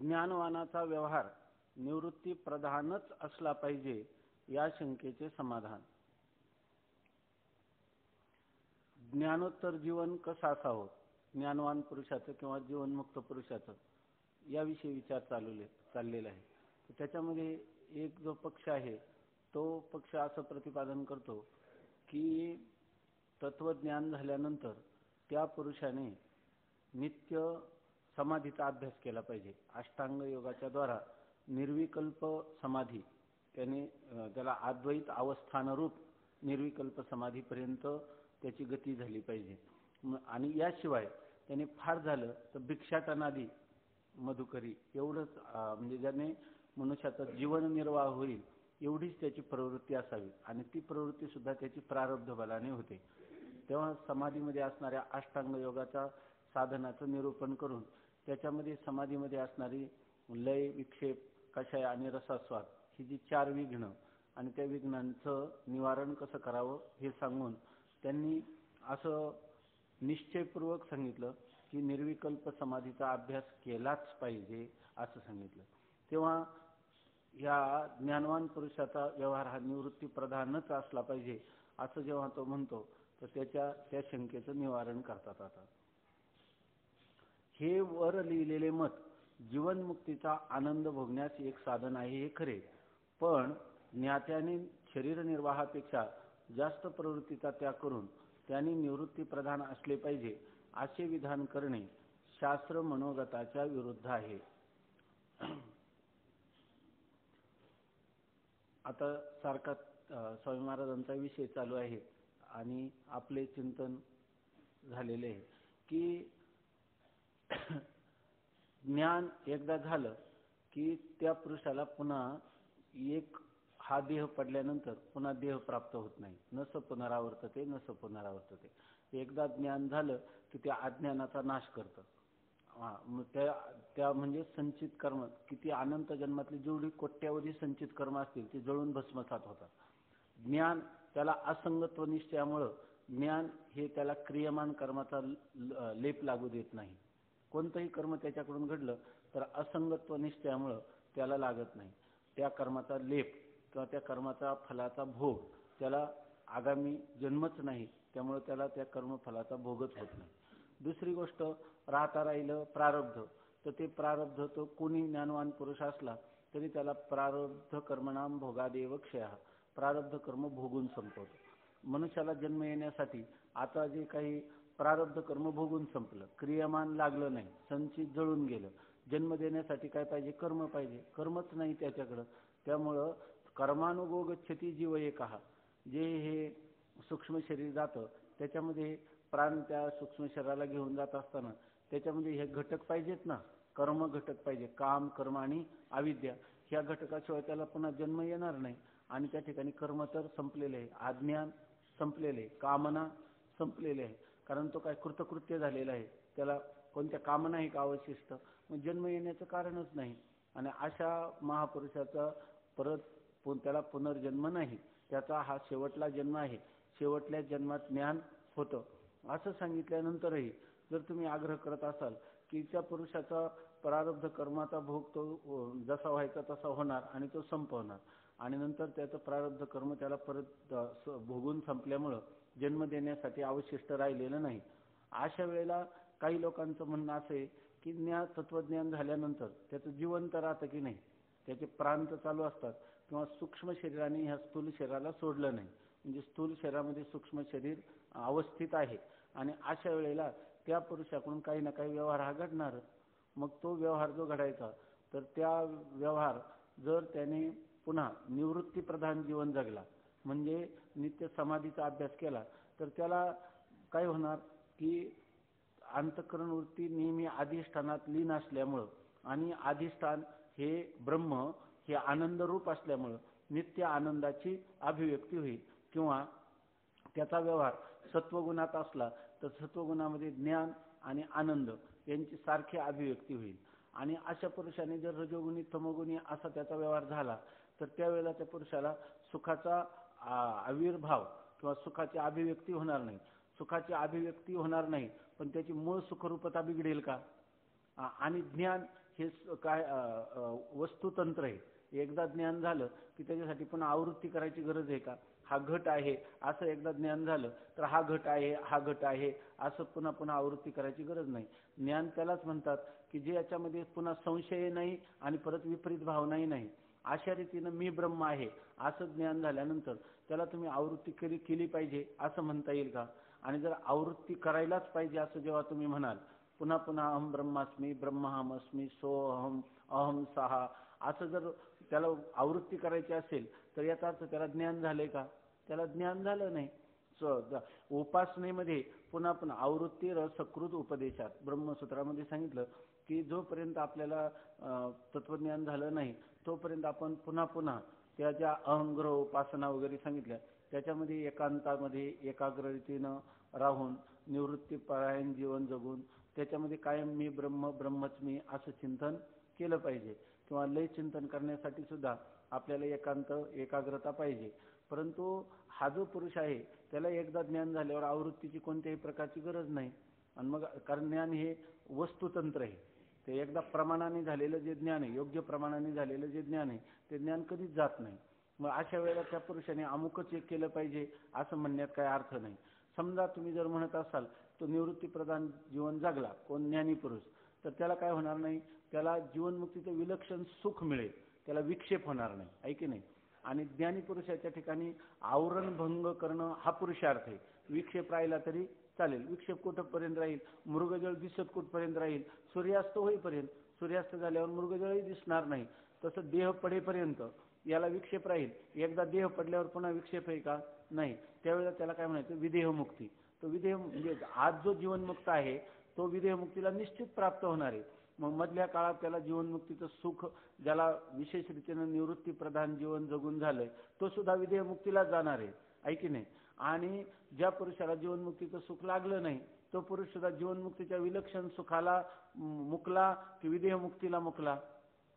ज्ञानवानाचा व्यवहार निवृत्ती प्रधानच असला पाहिजे या शंकेचे समाधान. ज्ञानोत्तर जीवन कसं असावं, ज्ञानवान पुरुषाचं किंवा जीवनमुक्त पुरुषाचं, याविषयी विचार चाललेला आहे. त्याच्यामध्ये एक जो पक्ष आहे तो पक्ष असं प्रतिपादन करतो की तत्वज्ञान झाल्यानंतर त्या पुरुषाने नित्य समाधीचा अभ्यास केला पाहिजे. अष्टांग योगाच्या द्वारा निर्विकल्प समाधी, त्याला अद्वैत अवस्थानरूप निर्विकल्प समाधीपर्यंत त्याची गती झाली पाहिजे. आणि याशिवाय त्याने फार झालं तर भिक्षाटनादी मधुकरी एवढंच, म्हणजे ज्याने मनुष्याचा जीवननिर्वाह होईल एवढीच त्याची प्रवृत्ती असावी. आणि ती प्रवृत्ती सुद्धा त्याची प्रारब्ध बलाने होते. तेव्हा समाधीमध्ये असणाऱ्या अष्टांग योगाचा साधनाचं निरूपण करून त्याच्यामध्ये समाधीमध्ये असणारी लय, विक्षेप, कषाय आणि रसास्वाद ही जी 4 विघ्न आणि त्या विघ्नांचं निवारण कसं करावं हे सांगून त्यांनी असं निश्चयपूर्वक सांगितलं की निर्विकल्प समाधीचा अभ्यास केलाच पाहिजे असं सांगितलं. तेव्हा या ज्ञानवान पुरुषाचा व्यवहार हा निवृत्ती प्रधानच असला पाहिजे असं जेव्हा तो म्हणतो तर त्या शंकेचं निवारण करतात. आता हे वर लिहिलेले मत जीवनमुक्तीचा आनंद भोगण्यास एक साधन आहे हे खरे, पण ज्ञात्याने शरीर निर्वाहापेक्षा जास्त प्रवृत्तीचा त्याग करून त्यांनी निवृत्ती प्रधान असले पाहिजे असे विधान करणे शास्त्र मनोगताच्या विरुद्ध आहे. आता सारखा स्वामी महाराजांचा विषय चालू आहे आणि आपले चिंतन झालेले आहे की ज्ञान एकदा झालं की त्या पुरुषाला पुन्हा हा देह पडल्यानंतर पुन्हा देह प्राप्त होत नाही. नस पुनरावर्तते नस पुनरावर्तते. एकदा ज्ञान झालं की त्या अज्ञानाचा नाश करतं. त्या म्हणजे संचित कर्म, किती अनंत जन्मातली जेवढी कोट्यावधी संचित कर्म असतील ती जळून भस्मसात होतात. ज्ञान त्याला असंगत्व निश्चयामुळं ज्ञान हे त्याला क्रियमान कर्माचा लेप लागू देत नाही. कोणतंही कर्म त्याच्याकडून घडलं तर असंगत्व निश्चयामुळं त्याला लागत नाही. त्या कर्माचा लेप किंवा त्या कर्माचा फलाचा भोग त्याला आगामी जन्मच नाही, त्यामुळे त्याला त्या कर्मफलाचा भोगच होत नाही. दुसरी गोष्ट, राहता राहिलं प्रारब्ध, तर ते प्रारब्ध तो कोणी ज्ञानवान पुरुष असला तरी त्याला प्रारब्ध कर्मणाम भोगादेव क्षय, प्रारब्ध कर्म भोगून संपवतो. मनुष्याला जन्म येण्यासाठी आता जे काही प्रारब्ध कर्म भोगून संपलं, क्रियमान लागलं नाही, संचित जळून गेलं. जन्म देण्यासाठी काय पाहिजे? कर्म पाहिजे. कर्मच नाही त्याच्याकडं. त्यामुळं कर्मानुगो गच्छति जीव एकहा, जे हे सूक्ष्म शरीर जातं त्याच्यामध्ये प्राण त्या सूक्ष्म शरीराला घेऊन जात असताना त्याच्यामध्ये हे घटक पाहिजेत ना, कर्म घटक पाहिजे. काम, कर्म आणि अविद्या ह्या घटकाशिवाय त्याला पुन्हा जन्म येणार नाही. आणि त्या ठिकाणी कर्म तर संपलेले आहे, अज्ञान संपलेले आहे, कामना संपलेले आहे, कारण तो काय कृतकृत्य झालेला आहे. त्याला कोणत्या कामनाही का अवशिष्ट, मग जन्म येण्याचं कारणच नाही. आणि अशा महापुरुषाचा परत त्याला पुनर्जन्म नाही, त्याचा हा शेवटला जन्म आहे. शेवटल्या जन्मात ज्ञान होतं असं सांगितल्यानंतरही जर तुम्ही आग्रह करत असाल की त्या पुरुषाचा प्रारब्ध कर्माचा भोग तो जसा व्हायचा तसा होणार आणि तो संपवणार, आणि नंतर त्याचं प्रारब्ध कर्म त्याला परत भोगून संपल्यामुळं जन्म देण्यासाठी अवशिष्ट राहिलेलं नाही. अशा वेळेला काही लोकांचं म्हणणं असं आहे की तत्वज्ञान झाल्यानंतर त्याचं जिवंत राहतं की नाही, त्याचे प्राण तर चालू असतात, किंवा सूक्ष्म शरीराने ह्या स्थूल शरीराला सोडलं नाही, म्हणजे स्थूल शरीरामध्ये सूक्ष्म शरीर अवस्थित आहे. आणि अशा वेळेला त्या पुरुषाकडून काही ना काही व्यवहार हा घडणार. मग तो व्यवहार जो घडायचा तर त्या व्यवहार जर त्याने पुन्हा निवृत्ती प्रधान जीवन जगला, म्हणजे नित्य समाधीचा अभ्यास केला, तर त्याला काय होणार की अंतःकरण वृत्ती नेहमी अधिष्ठानात लीन असल्यामुळं, आणि अधिष्ठान हे ब्रह्म हे आनंद रूप असल्यामुळं नित्य आनंदाची अभिव्यक्ती होईल. किंवा त्याचा व्यवहार सत्वगुणात असला तर सत्वगुणामध्ये ज्ञान आणि आनंद यांची सारखी अभिव्यक्ती होईल. आणि अशा पुरुषाने जर रजोगुणी तमोगुणी असा त्याचा व्यवहार झाला तर त्यावेळेला त्या पुरुषाला सुखाचा आविर्भाव किंवा सुखाची अभिव्यक्ती होणार नाही. सुखाची अभिव्यक्ती होणार नाही, पण त्याची मूळ सुखरूपता बिघडेल का? आणि ज्ञान हे काय वस्तुतंत्र आहे. एकदा ज्ञान झालं की त्याच्यासाठी पुन्हा आवृत्ती करायची गरज आहे का? हा घट आहे असं एकदा ज्ञान झालं तर हा घट आहे, हा घट आहे असं पुन्हा पुन्हा आवृत्ती करायची गरज नाही. ज्ञान त्यालाच म्हणतात की जे याच्यामध्ये पुन्हा संशय नाही आणि परत विपरीत भावनाही नाही. अशा रीतीनं मी ब्रह्म आहे असं ज्ञान झाल्यानंतर त्याला तुम्ही आवृत्ती केली पाहिजे असं म्हणता येईल का? आणि जर आवृत्ती करायलाच पाहिजे असं जेव्हा तुम्ही म्हणाल, पुन्हा पुन्हा अहम ब्रह्मास्मी, ब्रह्माहमस्मी, सोहम, अहम सहा असं जर त्याला आवृत्ती करायची असेल तर याचा अर्थ त्याला ज्ञान झालंय का? त्याला ज्ञान झालं नाही. उपासनेमध्ये पुन्हा पुन्हा आवृत्ती सकृत उपदेशात ब्रह्मसूत्रामध्ये सांगितलं की जोपर्यंत आपल्याला तत्वज्ञान झालं नाही तोपर्यंत आपण पुन्हा पुन्हा त्या ज्या अहंग्रह उपासना वगैरे सांगितल्या त्याच्यामध्ये एकांतामध्ये एकाग्रतेनं राहून निवृत्तीपरायण जीवन जगून त्याच्यामध्ये कायम मी ब्रह्म, ब्रह्मच मी असं चिंतन केलं पाहिजे. किंवा लय चिंतन करण्यासाठी सुद्धा आपल्याला एकांत एकाग्रता पाहिजे. परंतु हा जो पुरुष आहे त्याला एकदा ज्ञान झाल्यावर आवृत्तीची कोणत्याही प्रकारची गरज नाही. आणि मग कारण ज्ञान हे वस्तुतंत्र आहे. ते एकदा प्रमाणाने झालेलं जे ज्ञान आहे, योग्य प्रमाणाने झालेलं जे ज्ञान आहे ते ज्ञान कधीच जात नाही. मग अशा वेळेला त्या पुरुषाने अमुकच एक केलं पाहिजे असं म्हणण्यात काही अर्थ नाही. समजा तुम्ही जर म्हणत असाल तो निवृत्तीप्रधान जीवन जगला कोण ज्ञानी पुरुष, तर त्याला काय होणार नाही, त्याला जीवनमुक्तीचं विलक्षण सुख मिळेल, त्याला विक्षेप होणार नाही, आहे की नाही. आणि ज्ञानी पुरुषाच्या ठिकाणी आवरणभंग करणं हा पुरुषार्थ आहे. विक्षेप राहिला तरी चालेल. विक्षेप कुठपर्यंत राहील? मृगजळ दिसत कुठपर्यंत राहील? सूर्यास्त होईपर्यंत. सूर्यास्त झाल्यावर मृगजळही दिसणार नाही. तसं देह पडेपर्यंत याला विक्षेप राहील. एकदा देह पडल्यावर पुन्हा विक्षेप आहे का? नाही. त्यावेळेला त्याला काय म्हणायचं? विदेहमुक्ती. तो विदेह म्हणजे आज जो जीवनमुक्त आहे तो विदेहमुक्तीला निश्चित प्राप्त होणार आहे. मग मधल्या काळात त्याला जीवनमुक्तीचं सुख, ज्याला विशेष रीतीनं निवृत्ती प्रधान जीवन जगून झालंय तो सुद्धा विदेहमुक्तीला जाणार आहे की नाही. आणि ज्या पुरुषाला जीवनमुक्तीचं सुख लागलं नाही तो पुरुष सुद्धा जीवनमुक्तीच्या विलक्षण सुखाला मुकला की विदेहमुक्तीला मुकला?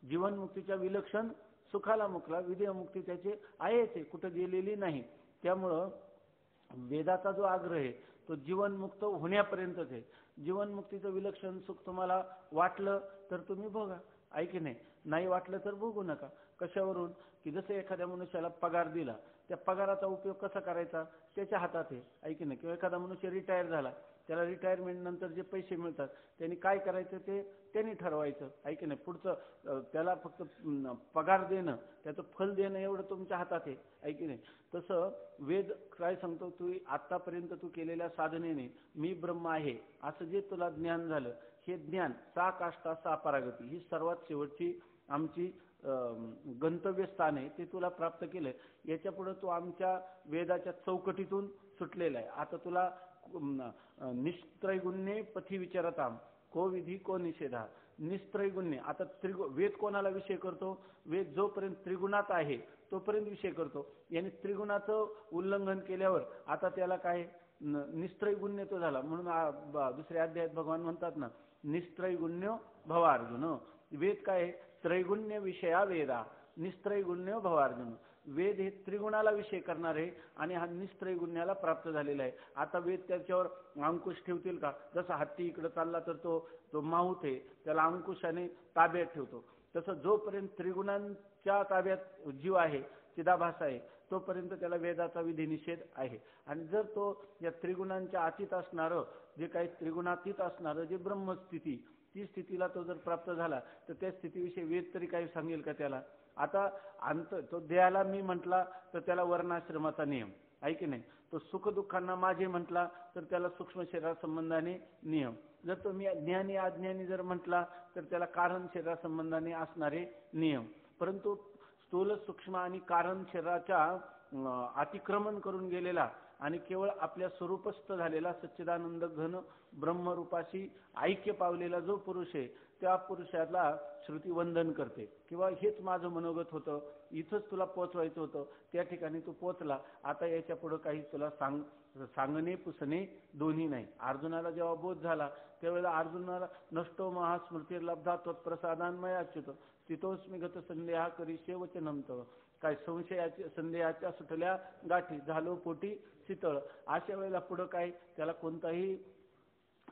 जीवनमुक्तीच्या विलक्षण सुखाला मुकला. विदेहमुक्ती त्याची आहेच आहे, कुठं गेलेली नाही. त्यामुळं वेदाचा जो आग्रह आहे तो जीवनमुक्त होण्यापर्यंतच आहे. जीवनमुक्तीचं विलक्षण सुख तुम्हाला वाटलं तर तुम्ही भोगा, आहे की नाही. नाही वाटलं तर भोगू नका. कशावरून? की जसं एखाद्या मनुष्याला पगार दिला, त्या पगाराचा उपयोग कसा करायचा त्याच्या हातात आहे की नाही. किंवा एखादा मनुष्य रिटायर झाला, त्याला रिटायरमेंट नंतर जे पैसे मिळतात त्यांनी काय करायचं ते त्यांनी ठरवायचं, आहे की नाही. पुढचं त्याला फक्त पगार देणं, त्याचं फल देणं एवढं तुमच्या हातात आहे की नाही. तसं वेद काय सांगतो, तू आतापर्यंत तू केलेल्या साधनेने मी ब्रह्म आहे असं जे तुला ज्ञान झालं, हे ज्ञान सा काष्टा सा परागती, ही सर्वात शेवटची आमची गंतव्यस्थान आहे, ते तुला प्राप्त केलंय. याच्या पुढे तू आमच्या वेदाच्या चौकटीतून सुटलेला आहे. आता तुला निस्त्रैगुण्ये पथी विचारताम को विधी को निषेधा. निस्त्रैगुण्य, आता वेद कोणाला विषय करतो? वेद जोपर्यंत त्रिगुणात आहे तोपर्यंत विषय करतो. याने त्रिगुणाचं उल्लंघन केल्यावर आता त्याला काय निस्त्रैगुण्य तो झाला. म्हणून दुसऱ्या अध्यायात भगवान म्हणतात ना, निस्त्रैगुण्य भवार्जुन. वेद काय? त्रैगुण्य विषया वेदा, निस्त्रैगुण्य भवार्जुन. वेद हे त्रिगुणाला विषय करणार आहे आणि हा निस्त्रैगुण्याला प्राप्त झालेला आहे. आता वेद त्याच्यावर अंकुश ठेवतील का? जसा हत्ती इकडे चालला तर तो माहूत आहे, त्याला अंकुशाने ताब्यात ठेवतो. तसं जोपर्यंत त्रिगुणांच्या ताब्यात जीव आहे, चिदाभास आहे, तोपर्यंत त्याला वेदाचा विधिनिषेध आहे. आणि जर तो या त्रिगुणांच्या अतीत असणारं, जे काही त्रिगुणातीत असणारं जे ब्रह्मस्थिती, ती स्थितीला तो जर प्राप्त झाला तर त्या स्थितीविषयी वेद तरी काही सांगेल का त्याला? आता तो देहाला मी म्हटला तर त्याला वर्णाश्रमाचा नियम, आहे की नाही. तो सुख दुःखांना माझे म्हटला तर त्याला सूक्ष्म शरीरा संबंधाने नियम. जर तो मी ज्ञानी अज्ञानी जर म्हटला तर त्याला कारण शरीरा संबंधाने असणारे नियम. परंतु स्थूल सूक्ष्म आणि कारण शरीराच्या अतिक्रमण करून गेलेला आणि केवळ आपल्या स्वरूपस्थ झालेला सच्चिदानंद घन ब्रह्मरूपाशी ऐक्य पावलेला जो पुरुष आहे त्या पुरुषाला श्रुती वंदन करते, किंवा हेच माझं मनोगत होतं, इथंच तुला पोचवायचं होतं, त्या ठिकाणी तू पोचला. आता याच्या पुढे काही तुला सांगणे पुसणे दोन्ही नाही. अर्जुनाला जेव्हा बोध झाला त्यावेळेला अर्जुनाला नष्टो महास्मृती लब्धा त्वत्प्रसादान्मय अच्युत स्थितोस्मी गत संदेहा करिष्ये वचनं तव. काय संशयाच्या संदेहाच्या सुटल्या गाठी झालो पोटी शीतळ. अशा वेळेला पुढं काय त्याला कोणताही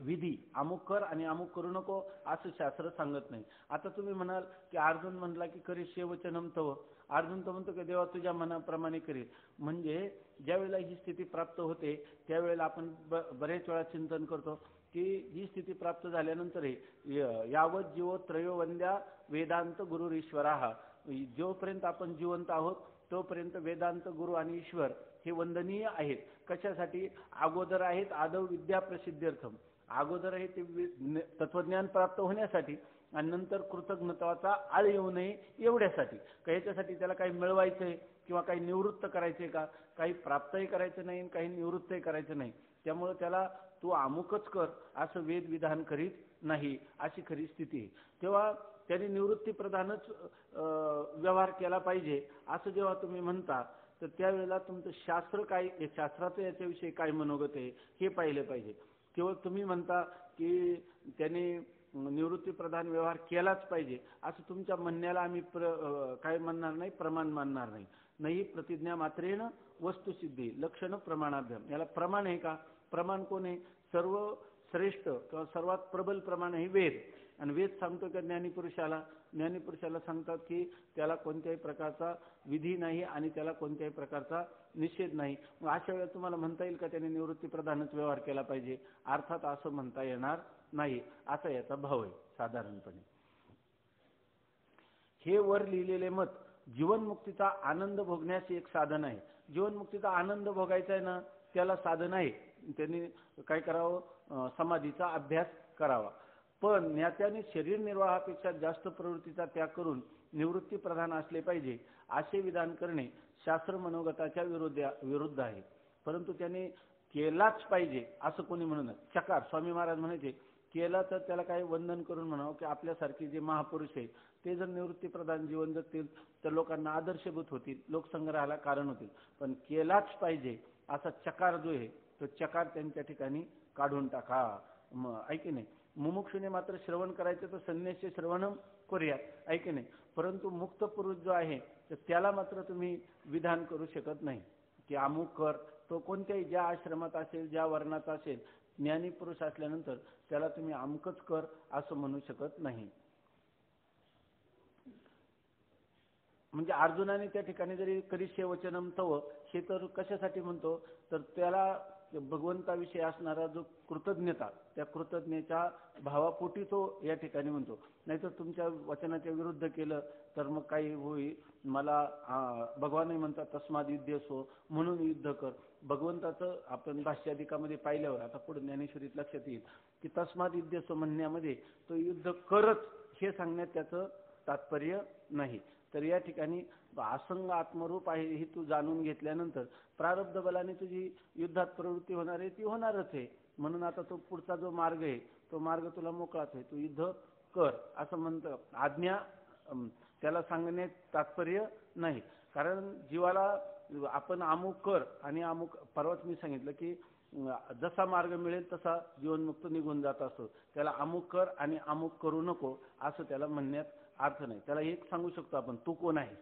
विधी, अमुक कर आणि अमुक करू नको असं शास्त्र सांगत नाही. आता तुम्ही म्हणाल की अर्जुन म्हणला की करिष्ये वचनम तव, अर्जुन तर म्हणतो की देवा तुझ्या मनाप्रमाणे करेल. म्हणजे ज्या वेळेला ही स्थिती प्राप्त होते त्यावेळेला आपण बरेच वेळा चिंतन करतो की ही स्थिती प्राप्त झाल्यानंतर यावत जीवो त्रयोवंद्या वेदांत गुरुरीश्वराः, जोपर्यंत आपण जिवंत आहोत तोपर्यंत वेदांत गुरु आणि ईश्वर हे वंदनीय आहेत. कशासाठी? अगोदर आहेत आदव विद्या प्रसिद्ध्यर्थम, अगोदर आहे ते तत्वज्ञान प्राप्त होण्यासाठी आणि नंतर कृतज्ञताचा आळ येऊ नये एवढ्यासाठी. याच्यासाठी त्याला काही मिळवायचंय किंवा काही निवृत्त करायचंय का? काही प्राप्तही करायचं नाही काही निवृत्तही करायचं नाही. त्यामुळे त्याला तू अमुकच कर असं वेद विधान करीत नाही, अशी खरी स्थिती आहे. तेव्हा त्यांनी निवृत्ती प्रधानच व्यवहार केला पाहिजे असं जेव्हा तुम्ही म्हणता तर त्यावेळेला तुमचं शास्त्र काय, शास्त्राचं याच्याविषयी काय मनोगत आहे हे पाहिले पाहिजे. केवळ तुम्ही म्हणता की त्यांनी निवृत्ती प्रधान व्यवहार केलाच पाहिजे असं तुमच्या म्हणण्याला आम्ही काय म्हणणार नाही, प्रमाण मानणार नाही. नाही प्रतिज्ञा मात्रेन वस्तुसिद्धी लक्षण प्रमाणाभ्याम, याला प्रमाण आहे का? प्रमाण कोण आहे? सर्व श्रेष्ठ किंवा सर्वात प्रबल प्रमाण आहे वेद. आणि वेद सांगतो की ज्ञानीपुरुषाला सांगतात की त्याला कोणत्याही प्रकारचा विधी नाही आणि त्याला कोणत्याही प्रकारचा निषेध नाही. मग अशा वेळेला तुम्हाला म्हणता येईल का त्याने निवृत्ती प्रधानच व्यवहार केला पाहिजे? अर्थात असं म्हणता येणार नाही, असा याचा भाव आहे साधारणपणे. हे वर लिहिलेले मत जीवनमुक्तीचा आनंद भोगण्यास एक साधन आहे. जीवनमुक्तीचा आनंद भोगायचा आहे ना, त्याला साधन आहे. त्यांनी काय करावं? समाधीचा अभ्यास करावा. पण ज्ञात्याने शरीर निर्वाहापेक्षा जास्त प्रवृत्तीचा त्याग करून निवृत्ती प्रधान असले पाहिजे असे विधान करणे शास्त्र मनोगताच्या विरुद्ध आहे. परंतु त्याने केलाच पाहिजे असं कोणी म्हणू नये. चकार स्वामी महाराज म्हणायचे केला तर त्याला काही वंदन करून म्हणावं की आपल्यासारखे जे महापुरुष आहे ते जर निवृत्ती प्रधान जीवन जगतील तर लोकांना आदर्शभूत होतील, लोकसंग्रहाला कारण होतील. पण केलाच पाहिजे असा चकार जो आहे तो चकार त्यांच्या ठिकाणी काढून टाका. ऐके नाही, मुमुक्षुने मात्र श्रवण करायचं तर संन्यासी श्रवणम करूया, ऐके नाही. परंतु मुक्त पुरुष जो आहे तर त्याला मात्र तुम्ही विधान करू शकत नाही की अमुक कर. तो कोणत्याही ज्या आश्रमात असेल, ज्या वर्णाचा असेल, ज्ञानी पुरुष असल्यानंतर त्याला तुम्ही अमुकच कर असं म्हणू शकत नाही. म्हणजे अर्जुनाने त्या ठिकाणी जरी करिष्ये वचनम तव हे तर कशासाठी म्हणतो तर त्याला भगवंताविषयी असणारा जो कृतज्ञता, त्या कृतज्ञतेच्या भावापोटी तो या ठिकाणी म्हणतो. नाहीतर तुमच्या वचनाच्या विरुद्ध केलं तर मग काही होईल. मला भगवानही म्हणतात तस्माद युद्धसो, म्हणून युद्ध कर. भगवंताचं आपण भाष्याधिकामध्ये पाहिल्यावर आता पुढे ज्ञानेश्वरीत लक्षात येईल की तस्माद युद्धसो म्हणण्यामध्ये तो युद्ध करच हे सांगण्यात त्याचं तात्पर्य नाही. तर या ठिकाणी असंग आत्मरूप आहे हे तू जाणून घेतल्यानंतर प्रारब्ध बलाने तुझी युद्धात प्रवृत्ती होणार आहे, ती होणारच आहे. म्हणून आता तो पुढचा जो मार्ग आहे तो मार्ग तुला मोकळाच आहे, तू युद्ध कर असं म्हणतं. आज्ञा त्याला सांगण्यात तात्पर्य नाही. कारण जीवाला आपण अमुक कर आणि अमुक, परवाच मी सांगितलं की जसा मार्ग मिळेल तसा जीवनमुक्त निघून जात असतो. त्याला अमुक कर आणि अमुक करू नको असं त्याला म्हणण्यात अर्थ नाही. त्याला एक सांगू शकतो आपण, तू कोण आहेस?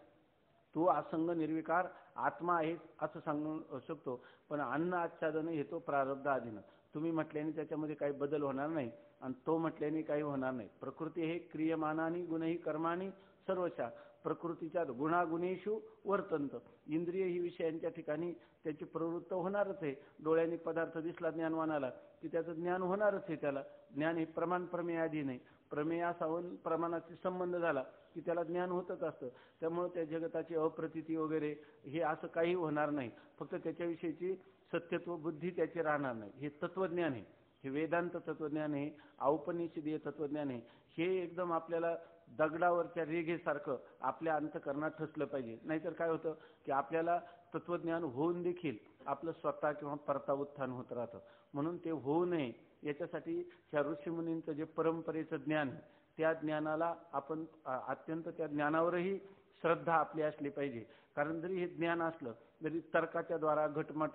तू असंग निर्विकार आत्मा आहेस असं सांगू शकतो. पण अन्न आच्छादन हे तो प्रारब्ध अधीन. तुम्ही म्हटल्याने त्याच्यामध्ये काही बदल होणार नाही आणि तो म्हटल्याने काही होणार नाही. प्रकृती हे क्रियमानानी गुणही कर्मानी सर्वशा, प्रकृतीच्या गुणागुणेषु वर्तंत. इंद्रिय ही विषयांच्या ठिकाणी त्याची प्रवृत्त होणारच आहे. डोळ्यांनी पदार्थ दिसला ज्ञानवानाला की त्याचं ज्ञान होणारच आहे. त्याला ज्ञान हे प्रमाण प्रमेयाधीन आहे. प्रमेयासावून प्रमाणाशी संबंध झाला की त्याला ज्ञान होतच असतं. त्यामुळे त्या जगताची अप्रतीती वगैरे हे असं काही होणार नाही. फक्त त्याच्याविषयीची सत्यत्व बुद्धी त्याची राहणार नाही. हे तत्वज्ञान आहे, हे वेदांत तत्वज्ञान आहे, औपनिषदीय तत्वज्ञान आहे. हे एकदम आपल्याला दगडावरच्या रेघेसारखं आपल्या अंतःकरणात ठसलं पाहिजे. नाहीतर काय होतं की आपल्याला तत्वज्ञान होऊन देखील आपलं स्वतः किंवा परता उत्थान होत राहतं. म्हणून ते होऊ नये याच्यासाठी ह्या ऋषीमुनींचं जे परंपरेचं ज्ञान त्या ज्ञानाला आपण अत्यंत त्या ज्ञानावरही श्रद्धा आपली असली पाहिजे. कारण जरी हे ज्ञान असलं तरी तर्काच्या द्वारा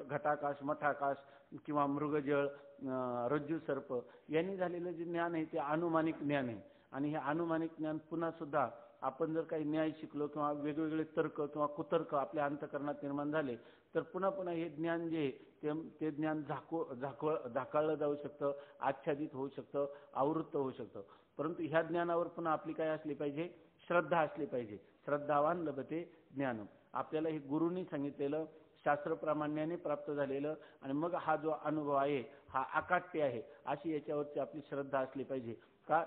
घटाकाश मठाकाश किंवा मृगजळ रज्जू सर्प यांनी झालेलं जे ज्ञान आहे ते अनुमानिक ज्ञान आहे. आणि हे अनुमानिक ज्ञान पुन्हा सुद्धा आपण जर काही न्याय शिकलो किंवा वेगवेगळे तर्क किंवा कुतर्क आपल्या अंतःकरणात निर्माण झाले तर पुन्हा पुन्हा हे ज्ञान जे ते ज्ञान झाकाळलं जाऊ शकतं, आच्छादित होऊ शकतं, आवृत्त होऊ शकतं. परंतु ह्या ज्ञानावर पुन्हा आपली काय असली पाहिजे? श्रद्धा असली पाहिजे. श्रद्धावान लभते ज्ञान. आपल्याला हे गुरुंनी सांगितलेलं, शास्त्रप्रामाण्याने प्राप्त झालेलं, आणि मग हा जो अनुभव आहे हा अकाट्य आहे, अशी याच्यावरची आपली श्रद्धा असली पाहिजे. का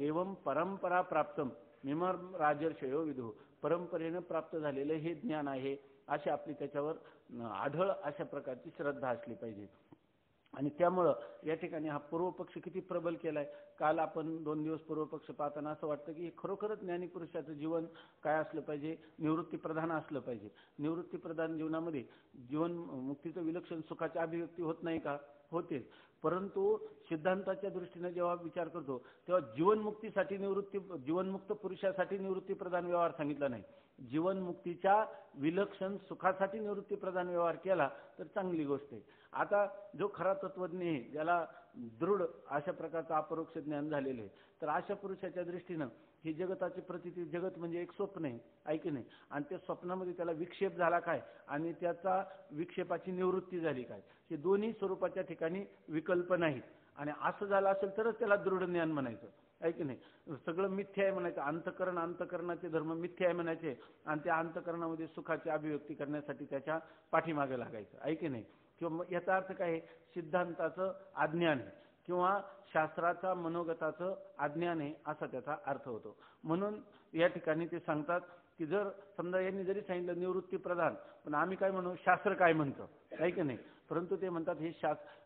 एवं परंपरा प्राप्तम मिमर राजर्षयो विदु. परंपरेनं प्राप्त झालेलं हे ज्ञान आहे, अशी आपली त्याच्यावर आढळ अशा प्रकारची श्रद्धा असली पाहिजे. आणि त्यामुळं या ठिकाणी हा पूर्वपक्ष किती प्रबल केलाय. काल आपण 2 दिवस पूर्वपक्ष पाहताना असं वाटतं की खरोखरच ज्ञानीपुरुषाचं जीवन काय असलं पाहिजे? निवृत्तीप्रधान असलं पाहिजे. निवृत्तीप्रधान जीवनामध्ये जीवन मुक्तीचं विलक्षण सुखाची अभिव्यक्ती होत नाही का? होते. परंतु सिद्धांताच्या दृष्टीने जेव्हा विचार करतो तेव्हा जीवनमुक्तीसाठी जीवनमुक्त पुरुषासाठी निवृत्तीप्रधान व्यवहार सांगितला नाही. जीवनमुक्तीच्या विलक्षण सुखासाठी निवृत्तीप्रधान व्यवहार केला तर चांगली गोष्ट आहे. आता जो खरा तत्वज्ञ आहे, ज्याला दृढ अशा प्रकारचं अपरोक्ष ज्ञान झालेलं आहे, तर अशा पुरुषाच्या दृष्टीनं ही जगताची प्रतीती, जगत म्हणजे एक स्वप्न आहे, ऐक नाही, आणि त्या स्वप्नामध्ये त्याला विक्षेप झाला काय आणि त्याचा विक्षेपाची निवृत्ती झाली काय, हे दोन्ही स्वरूपाच्या ठिकाणी विकल्प नाहीत. आणि असं झालं असेल तरच त्याला दृढ ज्ञान म्हणायचं, ऐक नाही. सगळं मिथ्या आहे म्हणायचं, अंतकरणाचे धर्म मिथ्या आहे म्हणायचे, आणि त्या अंतकरणामध्ये सुखाची अभिव्यक्ती करण्यासाठी त्याच्या पाठीमागे लागायचं, ऐक नाही. किंवा याचा अर्थ काय आहे? सिद्धांताचं अज्ञान आहे किंवा शास्त्राचा मनोगताचं अज्ञान आहे, असा त्याचा अर्थ होतो. म्हणून या ठिकाणी ते सांगतात की जर समजा यांनी जरी सांगितलं निवृत्ती प्रधान, पण आम्ही काय म्हणू, शास्त्र काय म्हणतो, आहे की नाही. परंतु ते म्हणतात हे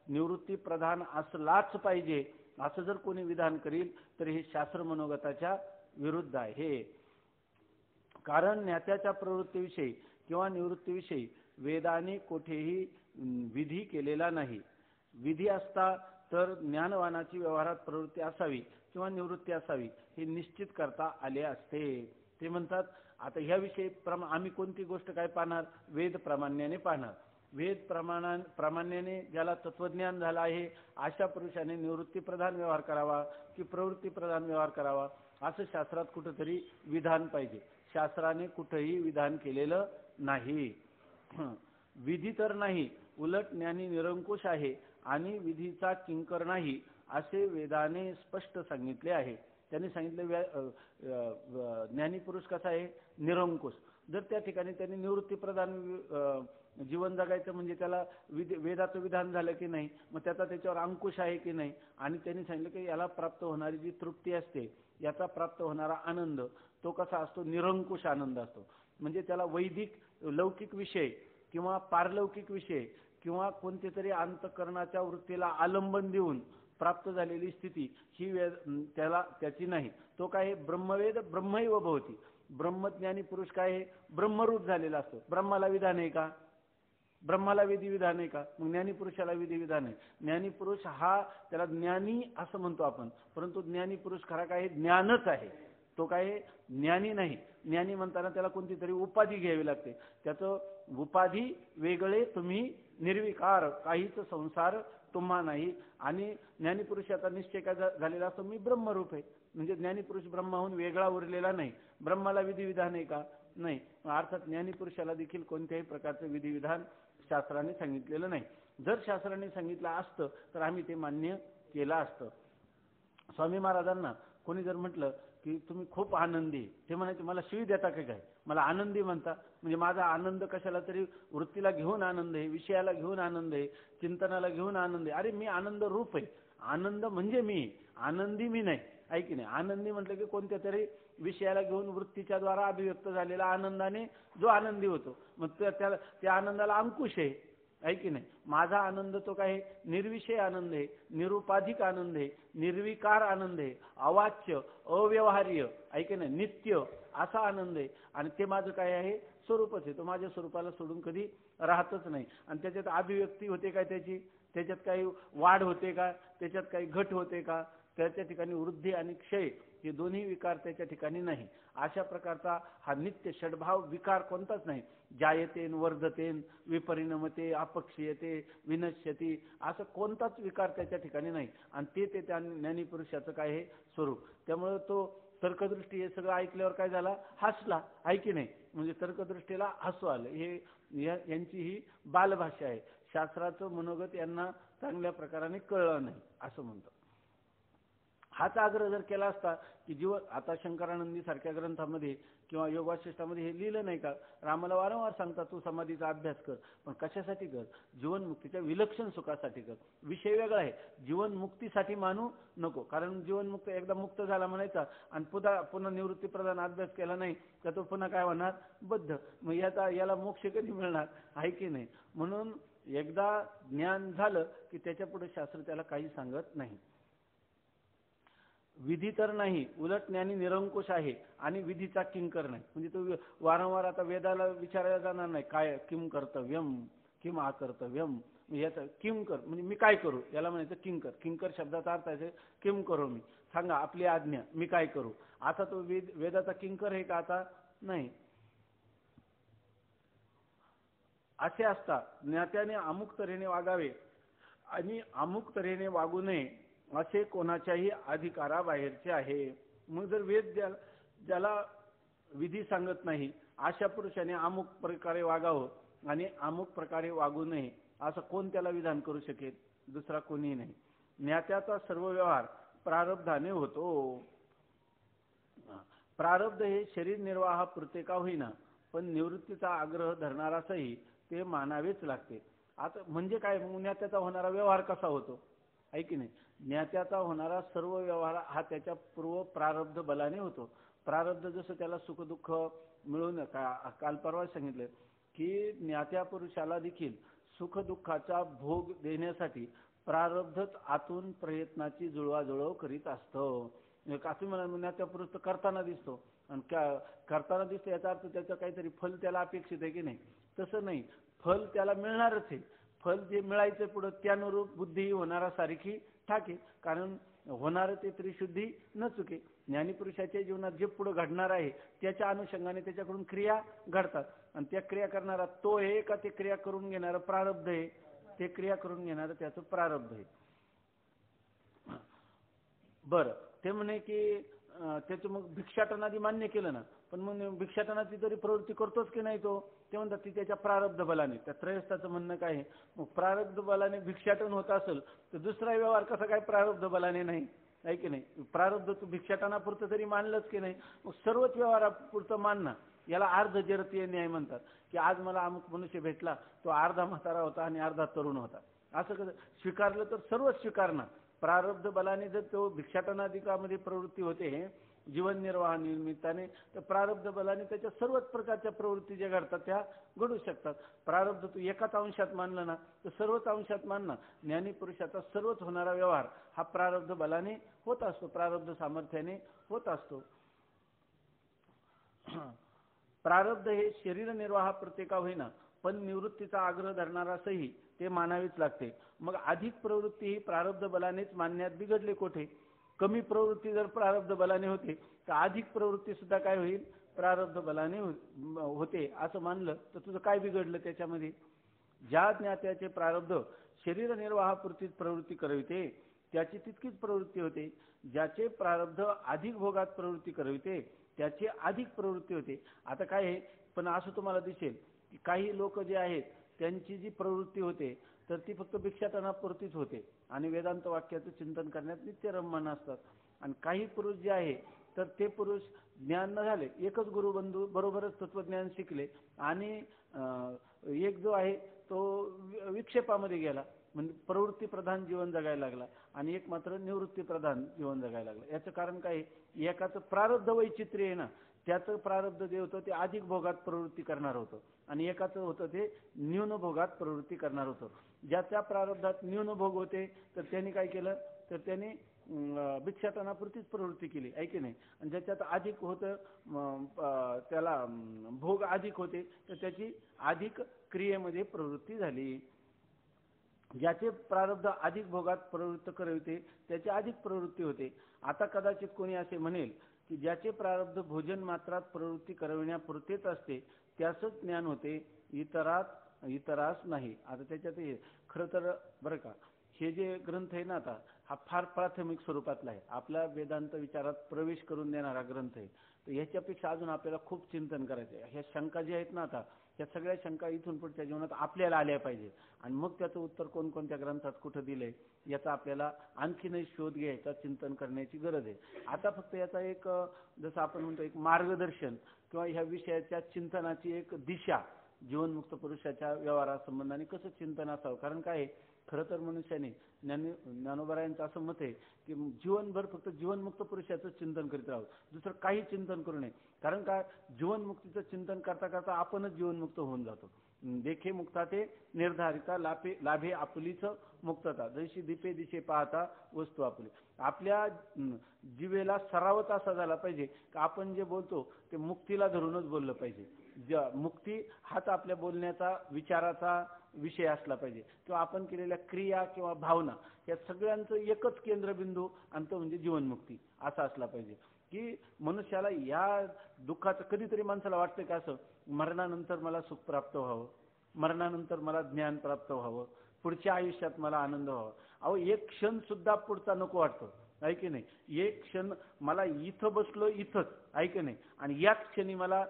निवृत्ती प्रधान असलाच पाहिजे, असं जर कोणी विधान करील तर हे शास्त्र मनोगताच्या विरुद्ध आहे. कारण ज्ञात्याच्या प्रवृत्तीविषयी किंवा निवृत्तीविषयी वेदाने कोठेही विधी केलेला नाही. विधी असता तर ज्ञानवानाची व्यवहारात प्रवृत्ती असावी किंवा निवृत्ती असावी हे निश्चित करता आले असते. ते म्हणतात आता ह्याविषयी आम्ही कोणती गोष्ट काय पाहणार? वेद प्रामाण्याने पाहणार. वेद प्रामाण्याने ज्याला तत्वज्ञान झालं आहे अशा पुरुषाने निवृत्ती प्रधान व्यवहार करावा की प्रवृत्ती प्रधान व्यवहार करावा, असं शास्त्रात कुठंतरी विधान पाहिजे. शास्त्राने कुठेही विधान केलेलं नाही. विधी तर नाही, उलट ज्ञानी निरंकुश आहे आणि विधीचा किंकर नाही, असे वेदाने स्पष्ट सांगितले आहे. त्यांनी सांगितले ज्ञानी पुरुष कसा आहे? निरंकुश. जर त्या ठिकाणी त्यांनी निवृत्ती प्रधान जीवन जगायचं म्हणजे त्याला वेदाचं विधान झालं की नाही, मग त्याच्यावर अंकुश आहे की नाही, आणि त्यांनी सांगितलं की याला प्राप्त होणारी जी तृप्ती असते, याचा प्राप्त होणारा आनंद तो कसा असतो? निरंकुश आनंद असतो. म्हणजे त्याला वैदिक लौकिक विषय किंवा पारलौकिक विषय किंवा कोणते तरी अंतकरणाच्या वृत्तीला आलंबन देऊन प्राप्त झालेली स्थिती ही त्याची नाही. तो काय? ब्रह्मवेद ब्रह्मैव भवती. ब्रह्मज्ञानी पुरुष काय आहे? ब्रह्मरूप झालेला असतो. ब्रह्माला विधान आहे का? ब्रह्माला विधी विधान आहे का? मग ज्ञानी पुरुषाला विधी विधान आहे. ज्ञानी पुरुष हा, त्याला ज्ञानी असं म्हणतो आपण, परंतु ज्ञानी पुरुष खरा काय? ज्ञानच आहे. तो काय? ज्ञानी नाही. ज्ञानी म्हणताना त्याला कोणती तरी उपाधी घ्यावी लागते. त्याचं उपाधी वेगळे, तुम्ही निर्विकार, काहीच संसार तुम्हा नाही. आणि ज्ञानीपुरुषाचा निश्चय काय झालेला असतो? मी ब्रह्मरूप आहे. म्हणजे ज्ञानीपुरुष ब्रह्माहून वेगळा उरलेला नाही. ब्रह्माला विधी विधान आहे का? नाही. अर्थात ज्ञानीपुरुषाला देखील कोणत्याही प्रकारचं विधी विधान शास्त्राने सांगितलेलं नाही. जर शास्त्राने सांगितलं असतं तर आम्ही ते मान्य केलं असतं. स्वामी महाराजांना कोणी जर म्हटलं की तुम्ही खूप आनंदी, ते म्हणायचे मला शिवी देता का काय? मला आनंदी म्हणता म्हणजे माझा आनंद कशाला तरी वृत्तीला घेऊन आनंद आहे, विषयाला घेऊन आनंद आहे, चिंतनाला घेऊन आनंद आहे. अरे मी आनंद रूप आहे. आनंद म्हणजे मी, आनंदी मी नाही, ऐकी नाही. आनंदी म्हटलं की कोणत्या तरी विषयाला घेऊन वृत्तीच्या द्वारा अभिव्यक्त झालेला आनंदाने जो आनंदी होतो, मग त्या आनंदाला अंकुश आहे, ऐकी नाही. माझा आनंद तो काय? निर्विषय आनंद आहे, निरुपाधिक आनंद आहे, निर्विकार आनंद आहे, अवाच्य अव्यवहार्य, ऐकी नाही, नित्य असा आनंद आहे. आणि ते माझं काय आहे? स्वरूपच आहे. तो माझ्या स्वरूपाला सोडून कधी राहतच नाही. आणि त्याच्यात अभिव्यक्ती होते काय त्याची? त्याच्यात काही वाढ होते का? त्याच्यात काही घट होते का? त्याच्या ठिकाणी वृद्धी आणि क्षय हे दोन्ही विकार त्याच्या ठिकाणी नाही. अशा प्रकारचा हा नित्य षडभाव विकार कोणताच नाही. जायतेन वर्धतेन विपरिणमते अपक्षीयते विनश्यती असं कोणताच विकार त्याच्या ठिकाणी नाही. आणि ते त्या ज्ञानीपुरुषाचं काय आहे? स्वरूप. त्यामुळे तो तर्कदृष्टी हे सगळं ऐकल्यावर काय झाला, हसला, आहे की नाही. म्हणजे तर्कदृष्टीला हसू आलं. हे यांची ही बालभाषा आहे. शास्त्राचं मनोगत यांना चांगल्या प्रकाराने कळलं नाही असं म्हणतो. हाच आग्रह जर केला असता की जीवन, आता शंकरानंदी सारख्या ग्रंथामध्ये किंवा योग वासिष्ठामध्ये हे लिहिलं नाही का, रामाला वारंवार सांगतात तू समाधीचा अभ्यास कर, पण कशासाठी कर, जीवनमुक्तीच्या विलक्षण सुखासाठी कर. विषय वेगळा आहे, जीवनमुक्तीसाठी मानू नको. कारण जीवनमुक्त एकदा मुक्त झाला म्हणायचा आणि पुन्हा निवृत्ती प्रधान अभ्यास केला नाही तर तो पुन्हा काय होणार, बद्ध. मग याला मोक्ष कधी मिळणार, आहे की नाही. म्हणून एकदा ज्ञान झालं की त्याच्या पुढे शास्त्र त्याला काही सांगत नाही. विधी तर नाही, उलट ज्ञानी निरंकुश आहे आणि विधीचा किंकर नाही. म्हणजे तो वारंवार आता वेदाला विचारायला जाणार नाही काय किम कर्तव्यम किम अकर्तव्यम, याचं किम कर म्हणजे मी काय करू, याला म्हणायचं किंकर. किंकर शब्दाचा अर्थ आहे किम करू, मी सांगा आपली आज्ञा मी काय करू. आता तो वेदाचा किंकर आहे का, आता नाही. असे असता ज्ञात्याने अमुक तऱ्हेने वागावे आणि अमुक तऱ्हेने वागू नये असे कोणाच्याही अधिकाराबाहेरचे आहे. मग जर वेद ज्याला विधी सांगत नाही अशा पुरुषाने अमुक प्रकारे वागावं आणि अमुक प्रकारे वागू नये असं कोण त्याला विधान करू शकेल, दुसरा कोणी नाही. ज्ञात्याचा सर्व व्यवहार प्रारब्धाने होतो. प्रारब्ध हे शरीर निर्वाहापुरते का होईना पण निवृत्तीचा आग्रह धरणारासही ते मानावेच लागते. आता म्हणजे काय, ज्ञात्याचा होणारा व्यवहार कसा होतो, आहे की नाही. ज्ञात्याचा होणारा सर्व व्यवहार हा त्याच्या पूर्व प्रारब्ध बलाने होतो. प्रारब्ध जसं त्याला सुखदुःख मिळून काल परवा सांगितलं की ज्ञात्या पुरुषाला देखील सुखदुःखाचा भोग देण्यासाठी प्रारब्धच आतून प्रयत्नाची जुळवाजुळव करीत असतं. असं म्हणा ज्ञात्या पुरुष तर करताना दिसतो आणि करताना दिसतो याचा अर्थ त्याचं काहीतरी फल त्याला अपेक्षित आहे की नाही. तसं नाही, फल त्याला मिळणारच आहे. फल जे मिळायचं पुढं त्यानुरूप बुद्धी होणारा सारखी ठाके, कारण होणार ते त्रिशुद्धी न चुके. ज्ञानीपुरुषाच्या जीवनात जे पुढे घडणार आहे त्याच्या अनुषंगाने त्याच्याकडून क्रिया घडतात आणि त्या क्रिया करणारा तो आहे का ते क्रिया करून घेणारं प्रारब्ध आहे, ते क्रिया करून घेणारं त्याचं प्रारब्ध आहे. बरं, ते म्हणे की त्याचं मग भिक्षाटनादी मान्य केलं ना, पण मग भिक्षाटनाची तरी प्रवृत्ती करतोच की नाही तो, ते म्हणतात ती त्याच्या प्रारब्ध बलाने. त्या त्रयस्थाचं म्हणणं काय आहे, मग प्रारब्ध बलाने भिक्षाटन होत असेल तर दुसरा व्यवहार कसा काय प्रारब्ध बलाने नाही, आहे की नाही. प्रारब्ध तू भिक्षाटनापुरतं तरी मानलंच की नाही, मग सर्वच व्यवहारापुरतं मानणं याला अर्ध जरतीय न्याय म्हणतात. की आज मला अमुक मनुष्य भेटला, तो अर्धा म्हातारा होता आणि अर्धा तरुण होता, असं कसं स्वीकारलं तर सर्वच स्वीकारणं. प्रारब्ध बलाने जर तो भिक्षाटनाधिकामध्ये प्रवृत्ती होते जीवन निर्वाह निमित्ताने, तर प्रारब्ध बलाने त्याच्या सर्वच प्रकारच्या प्रवृत्ती ज्या घडतात त्या घडू शकतात. प्रारब्ध तू एकाच अंशात मानलं ना तर सर्वच अंशात मानणं. ज्ञानी पुरुषाचा सर्वच होणारा व्यवहार हा प्रारब्ध बलाने होत असतो, प्रारब्ध सामर्थ्याने होत असतो. प्रारब्ध हे शरीर निर्वाह प्रत्येका होईना पण निवृत्तीचा आग्रह धरणारासही ते मानावेच लागते. मग अधिक प्रवृत्ती ही प्रारब्ध बलानेच मानण्यात बिघडले कोठे. कमी प्रवृत्ती जर प्रारब्ध बलाने होते तर अधिक प्रवृत्ती सुद्धा काय होईल, प्रारब्ध बलाने होते असं मानलं तर तुझं काय बिघडलं त्याच्यामध्ये. ज्या ज्ञात्याचे प्रारब्ध शरीर निर्वाहापुरतीच प्रवृत्ती करविते त्याची तितकीच प्रवृत्ती होते. ज्याचे प्रारब्ध अधिक भोगात प्रवृत्ती करविते त्याची अधिक प्रवृत्ती होते. आता काय आहे, पण असं तुम्हाला दिसेल की काही लोक जे आहेत त्यांची जी प्रवृत्ती होते तर ती फक्त भिक्षाटनापुरतीच होते आणि वेदांत वाक्याचं चिंतन करण्यात नित्य रममाण असतात. आणि काही पुरुष जे आहे तर ते पुरुष ज्ञान न झाले, एकच गुरुबंधू बरोबरच तत्वज्ञान शिकले आणि एक जो आहे तो विक्षेपामध्ये गेला, म्हणजे प्रवृत्ती प्रधान जीवन जगायला लागला आणि एक मात्र निवृत्ती प्रधान जीवन जगायला लागला. याचं कारण काय, एकाचं प्रारब्ध वैचित्र्य आहे ना, त्याचं प्रारब्ध जे होतं ते अधिक भोगात प्रवृत्ती करणार होतं आणि एकाचं होतं ते न्यून भोगात प्रवृत्ती करणार होतं. ज्याच्या प्रारब्धात न्यून भोग होते तर त्यांनी काय केलं, तर त्यांनी भिक्षाटनापुरतीच प्रवृत्ती केली, आहे की नाही. आणि ज्याच्यात अधिक होतं त्याला भोग अधिक होते तर त्याची अधिक क्रियेमध्ये प्रवृत्ती झाली. ज्याचे प्रारब्ध अधिक भोगात प्रवृत्त करविते त्याची अधिक प्रवृत्ती होते. आता कदाचित कोणी असे म्हणेल की ज्याचे प्रारब्ध भोजन मात्रात प्रवृत्ती करविण्यापुरतेच असते त्याचंच ज्ञान होते, इतरास नाही. आता त्याच्यात खरं तर बरं का, हे जे ग्रंथ आहे ना आता हा फार प्राथमिक स्वरूपातला आहे, आपला वेदांत विचारात प्रवेश करून देणारा ग्रंथ आहे. तर ह्याच्यापेक्षा अजून आपल्याला खूप चिंतन करायचं आहे. ह्या शंका ज्या आहेत ना आता, त्या सगळ्या शंका इथून पुढच्या जीवनात आपल्याला आल्या पाहिजे आणि मग त्याचं उत्तर कोणकोणत्या ग्रंथात कुठं दिलंय याचा आपल्याला आणखीनही शोध घ्यायचा, चिंतन करण्याची गरज आहे. आता फक्त याचा एक जसं आपण म्हणतो एक मार्गदर्शन किंवा ह्या विषयाच्या चिंतनाची एक दिशा, जीवनमुक्त पुरुषाच्या व्यवहारासंबंधाने कसं चिंतन असावं. कारण काय खरं तर मनुष्याने ज्ञानोबरायांचं असं मत आहे की जीवनभर फक्त जीवनमुक्त पुरुषाचं चिंतन करीत राहावं, दुसरं काही चिंतन करू नये. कारण काय जीवनमुक्तीचं चिंतन करता करता आपणच जीवनमुक्त होऊन जातो. देखे मुक्ता ते निर्धारिता लाभे आपुलीच मुक्तता, जशी दीपे दिशे पाहता वस्तू आपुली. आपल्या जीवेला सरावच असा झाला पाहिजे की आपण जे बोलतो ते मुक्तीला धरूनच बोललं पाहिजे. मुक्ती हाच आपल्या बोलण्याचा विचाराचा विषय असला पाहिजे, किंवा आपण केलेल्या क्रिया किंवा भावना या सगळ्यांचं एकच केंद्रबिंदू आणि तो म्हणजे जीवनमुक्ती असा असला पाहिजे. की मनुष्याला या दुःखाचं कधीतरी माणसाला वाटतं का असं मरणानंतर मला सुख प्राप्त व्हावं, मरणानंतर मला ज्ञान प्राप्त व्हावं, पुढच्या आयुष्यात मला आनंद व्हावा. अहो एक क्षण सुद्धा पुढचा नको वाटतो, आहे की नाही. एक क्षण मला इथं बसलो इथंच, आहे की नाही, आणि याच क्षणी मला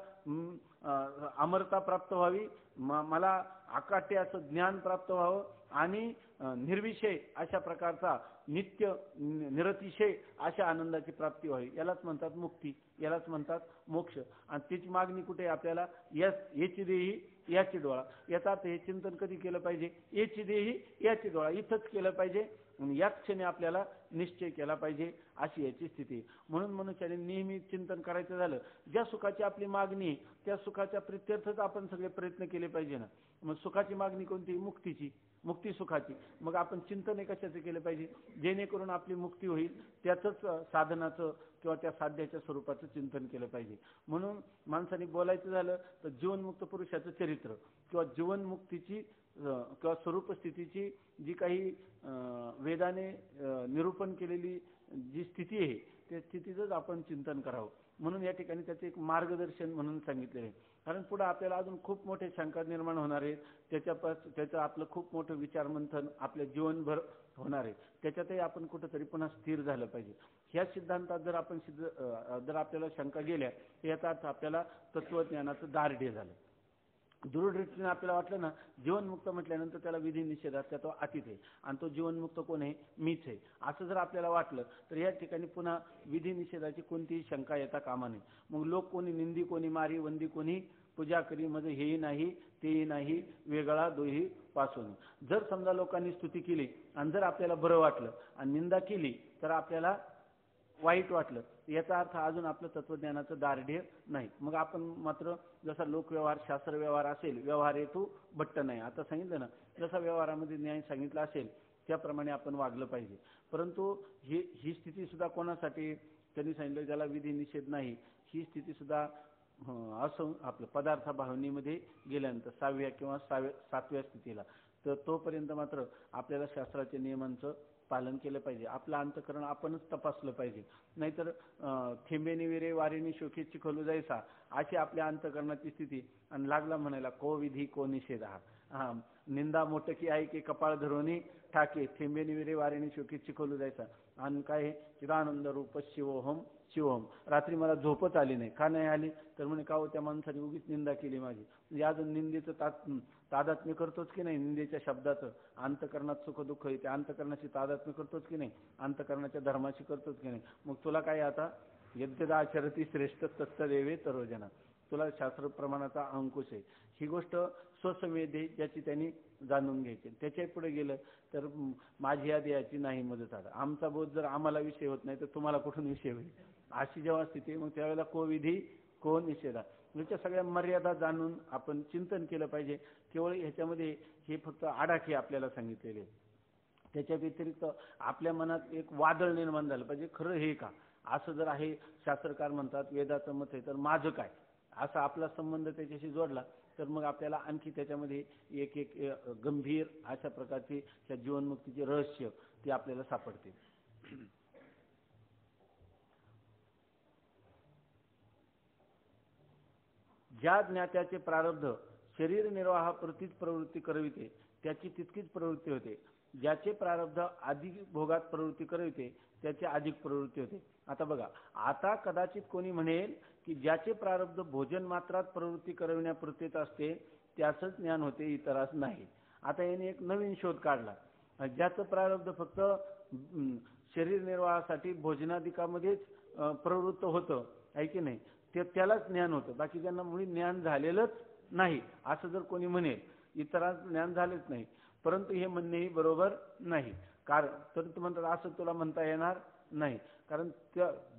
अमरता प्राप्त व्हावी, मला अकाट्य असं ज्ञान प्राप्त व्हावं आणि निर्विषय अशा प्रकारचा नित्य निरतिशय अशा आनंदाची प्राप्ती व्हावी. यालाच म्हणतात मुक्ती, यालाच म्हणतात मोक्ष. आणि त्याची मागणी कुठे आपल्याला, याची देही याची डोळा. याचा अर्थ हे चिंतन कधी केलं पाहिजे, याची देही याची डोळा, इथंच केलं पाहिजे आणि याच क्षणी आपल्याला निश्चय केला पाहिजे, अशी याची स्थिती. म्हणून मनुष्याने नेहमी चिंतन करायचं झालं, ज्या सुखाची आपली मागणी त्या सुखाच्या प्रित्यर्थच आपण सगळे प्रयत्न केले पाहिजे ना. मग सुखाची मागणी कोणती, मुक्तीची, मुक्ती सुखाची. मग आपण चिंतन कशाचे केले पाहिजे, जेणेकरून आपली मुक्ती होईल त्याचंच साधनाचं किंवा त्या साध्याच्या स्वरूपाचं चिंतन केलं पाहिजे. म्हणून माणसाने बोलायचं झालं तर जीवनमुक्त पुरुषाचं चरित्र किंवा जीवनमुक्तीची किंवा स्वरूप स्थितीची जी काही वेदाने निरूपण केलेली जी स्थिती आहे त्या स्थितीचंच आपण चिंतन करावं. म्हणून या ठिकाणी त्याचे एक मार्गदर्शन म्हणून सांगितलेले आहे. कारण पुढे आपल्याला अजून खूप मोठे शंका निर्माण होणार आहे, त्याचं आपलं खूप मोठं विचारमंथन आपल्या जीवनभर होणार आहे. त्याच्यातही आपण कुठंतरी पुन्हा स्थिर झालं पाहिजे. ह्या सिद्धांतात जर आपण जर आपल्याला शंका गेल्या याचा अर्थ आपल्याला तत्वज्ञानाचं दारढे झालं. दूरदृष्टीने आपल्याला वाटलं ना जीवनमुक्त म्हटल्यानंतर त्याला विधी निषेधात तो अतीत आहे आणि तो जीवनमुक्त कोण आहे, मीच आहे, असं जर आपल्याला वाटलं तर या ठिकाणी पुन्हा विधी निषेधाची कोणतीही शंका येता कामा नये. मग लोक कोणी निंदी कोणी मारी, वंदी कोणी पूजा करी, मध्ये हेही नाही तेही नाही, वेगळा दोही पासून. जर समजा लोकांनी स्तुती केली आणि जर आपल्याला बरं वाटलं आणि निंदा केली तर आपल्याला वाईट वाटलं, याचा अर्थ अजून आपलं तत्वज्ञानाचं दारढे नाही. मग आपण मात्र जसा लोकव्यवहार शास्त्र व्यवहार असेल, व्यवहार हेतू भट्ट नाही, आता सांगितलं ना, जसा व्यवहारामध्ये न्याय सांगितला असेल त्याप्रमाणे आपण वागलं पाहिजे. परंतु ही स्थिती सुद्धा कोणासाठी त्यांनी सांगितलं, ज्याला विधी निषेध नाही, ही स्थिती सुद्धा असं आपलं पदार्थ भावनेमध्ये गेल्यानंतर 6व्या किंवा 7व्या स्थितीला. तर तोपर्यंत मात्र आपल्याला शास्त्राच्या नियमांचं पालन केलं पाहिजे. आपलं अंतकरण आपणच तपासलं पाहिजे. नाहीतर थेंबेनी विरे वारेनी शोके चिखलू जायचा अशी आपल्या अंतकरणाची स्थिती आणि लागला म्हणायला को विधी को निषेध. हा निंदा मोटकी आहे की कपाळ धरोनी ठाके, थेंबेनी विरे वारेनी शोके चिखलू जायचा. आणि काय चिदानंद रूप शिवोहम शिवोहम. रात्री मला झोपच आली नाही. का नाही आली तर म्हणे का हो त्या माणसाने उगीच निंदा केली माझी. म्हणजे अजून निंदेचं तादात्म्य करतोच की नाही, निंदेच्या शब्दाचं अंतकरणात सुख दुःख येते, अंतकरणाची तादात्म्य करतोच की नाही, अंतकरणाच्या धर्माशी करतोच की नाही. मग तुला काय आता यद्यदा आचरती श्रेष्ठ तत्तदेवे तरोजना, तुला शास्त्र प्रमाणाचा अंकुश आहे. ही गोष्ट स्वसंवेदी ज्याची त्यांनी जाणून घ्यायची. त्याच्या पुढे गेलं तर माझी या देहाची नाही मदत आला, आमचा बोध जर आम्हाला विषय होत नाही तर तुम्हाला कुठून विषय होईल, अशी जेव्हा स्थिती. मग त्यावेळेला को विधी को निषेधा, याच्या सगळ्या मर्यादा जाणून आपण चिंतन केलं पाहिजे. केवळ ह्याच्यामध्ये हे फक्त आडाखे आपल्याला सांगितलेले, त्याच्या व्यतिरिक्त आपल्या मनात एक वादळ निर्माण झालं पाहिजे, खरं हे का असं जर आहे, शास्त्रकार म्हणतात वेदाचं मत आहे तर माझं काय, असा आपला संबंध त्याच्याशी जोडला तर मग आपल्याला आणखी त्याच्यामध्ये एक एक गंभीर अशा प्रकारची त्या जीवनमुक्तीचे रहस्य ते आपल्याला सापडते. ज्या ज्ञात्याचे प्रारब्ध शरीर निर्वाहापुरतीच प्रवृत्ती करविते त्याची तितकीच प्रवृत्ती होते, ज्याचे प्रारब्ध अधिक भोगात प्रवृत्ती करविते त्याची अधिक प्रवृत्ती होते. आता बघा, आता कदाचित कोणी म्हणेल की ज्याचे प्रारब्ध भोजन मात्रात प्रवृत्ती करविण्यापुरतेच असते त्याचंच ज्ञान होते, इतरास नाही. आता याने एक नवीन शोध काढला, ज्याचं प्रारब्ध फक्त शरीर निर्वाहासाठी भोजनाधिकामध्येच प्रवृत्त होतं आहे की नाही, ते त्यालाच ज्ञान होतं, बाकी त्यांना मुळी ज्ञान झालेलंच नाही असं जर कोणी म्हणेल, इतरांस ज्ञान झालेच नाही. परंतु हे म्हणणेही बरोबर नाही. कारण तर तू म्हणतात असं तुला म्हणता येणार नाही. कारण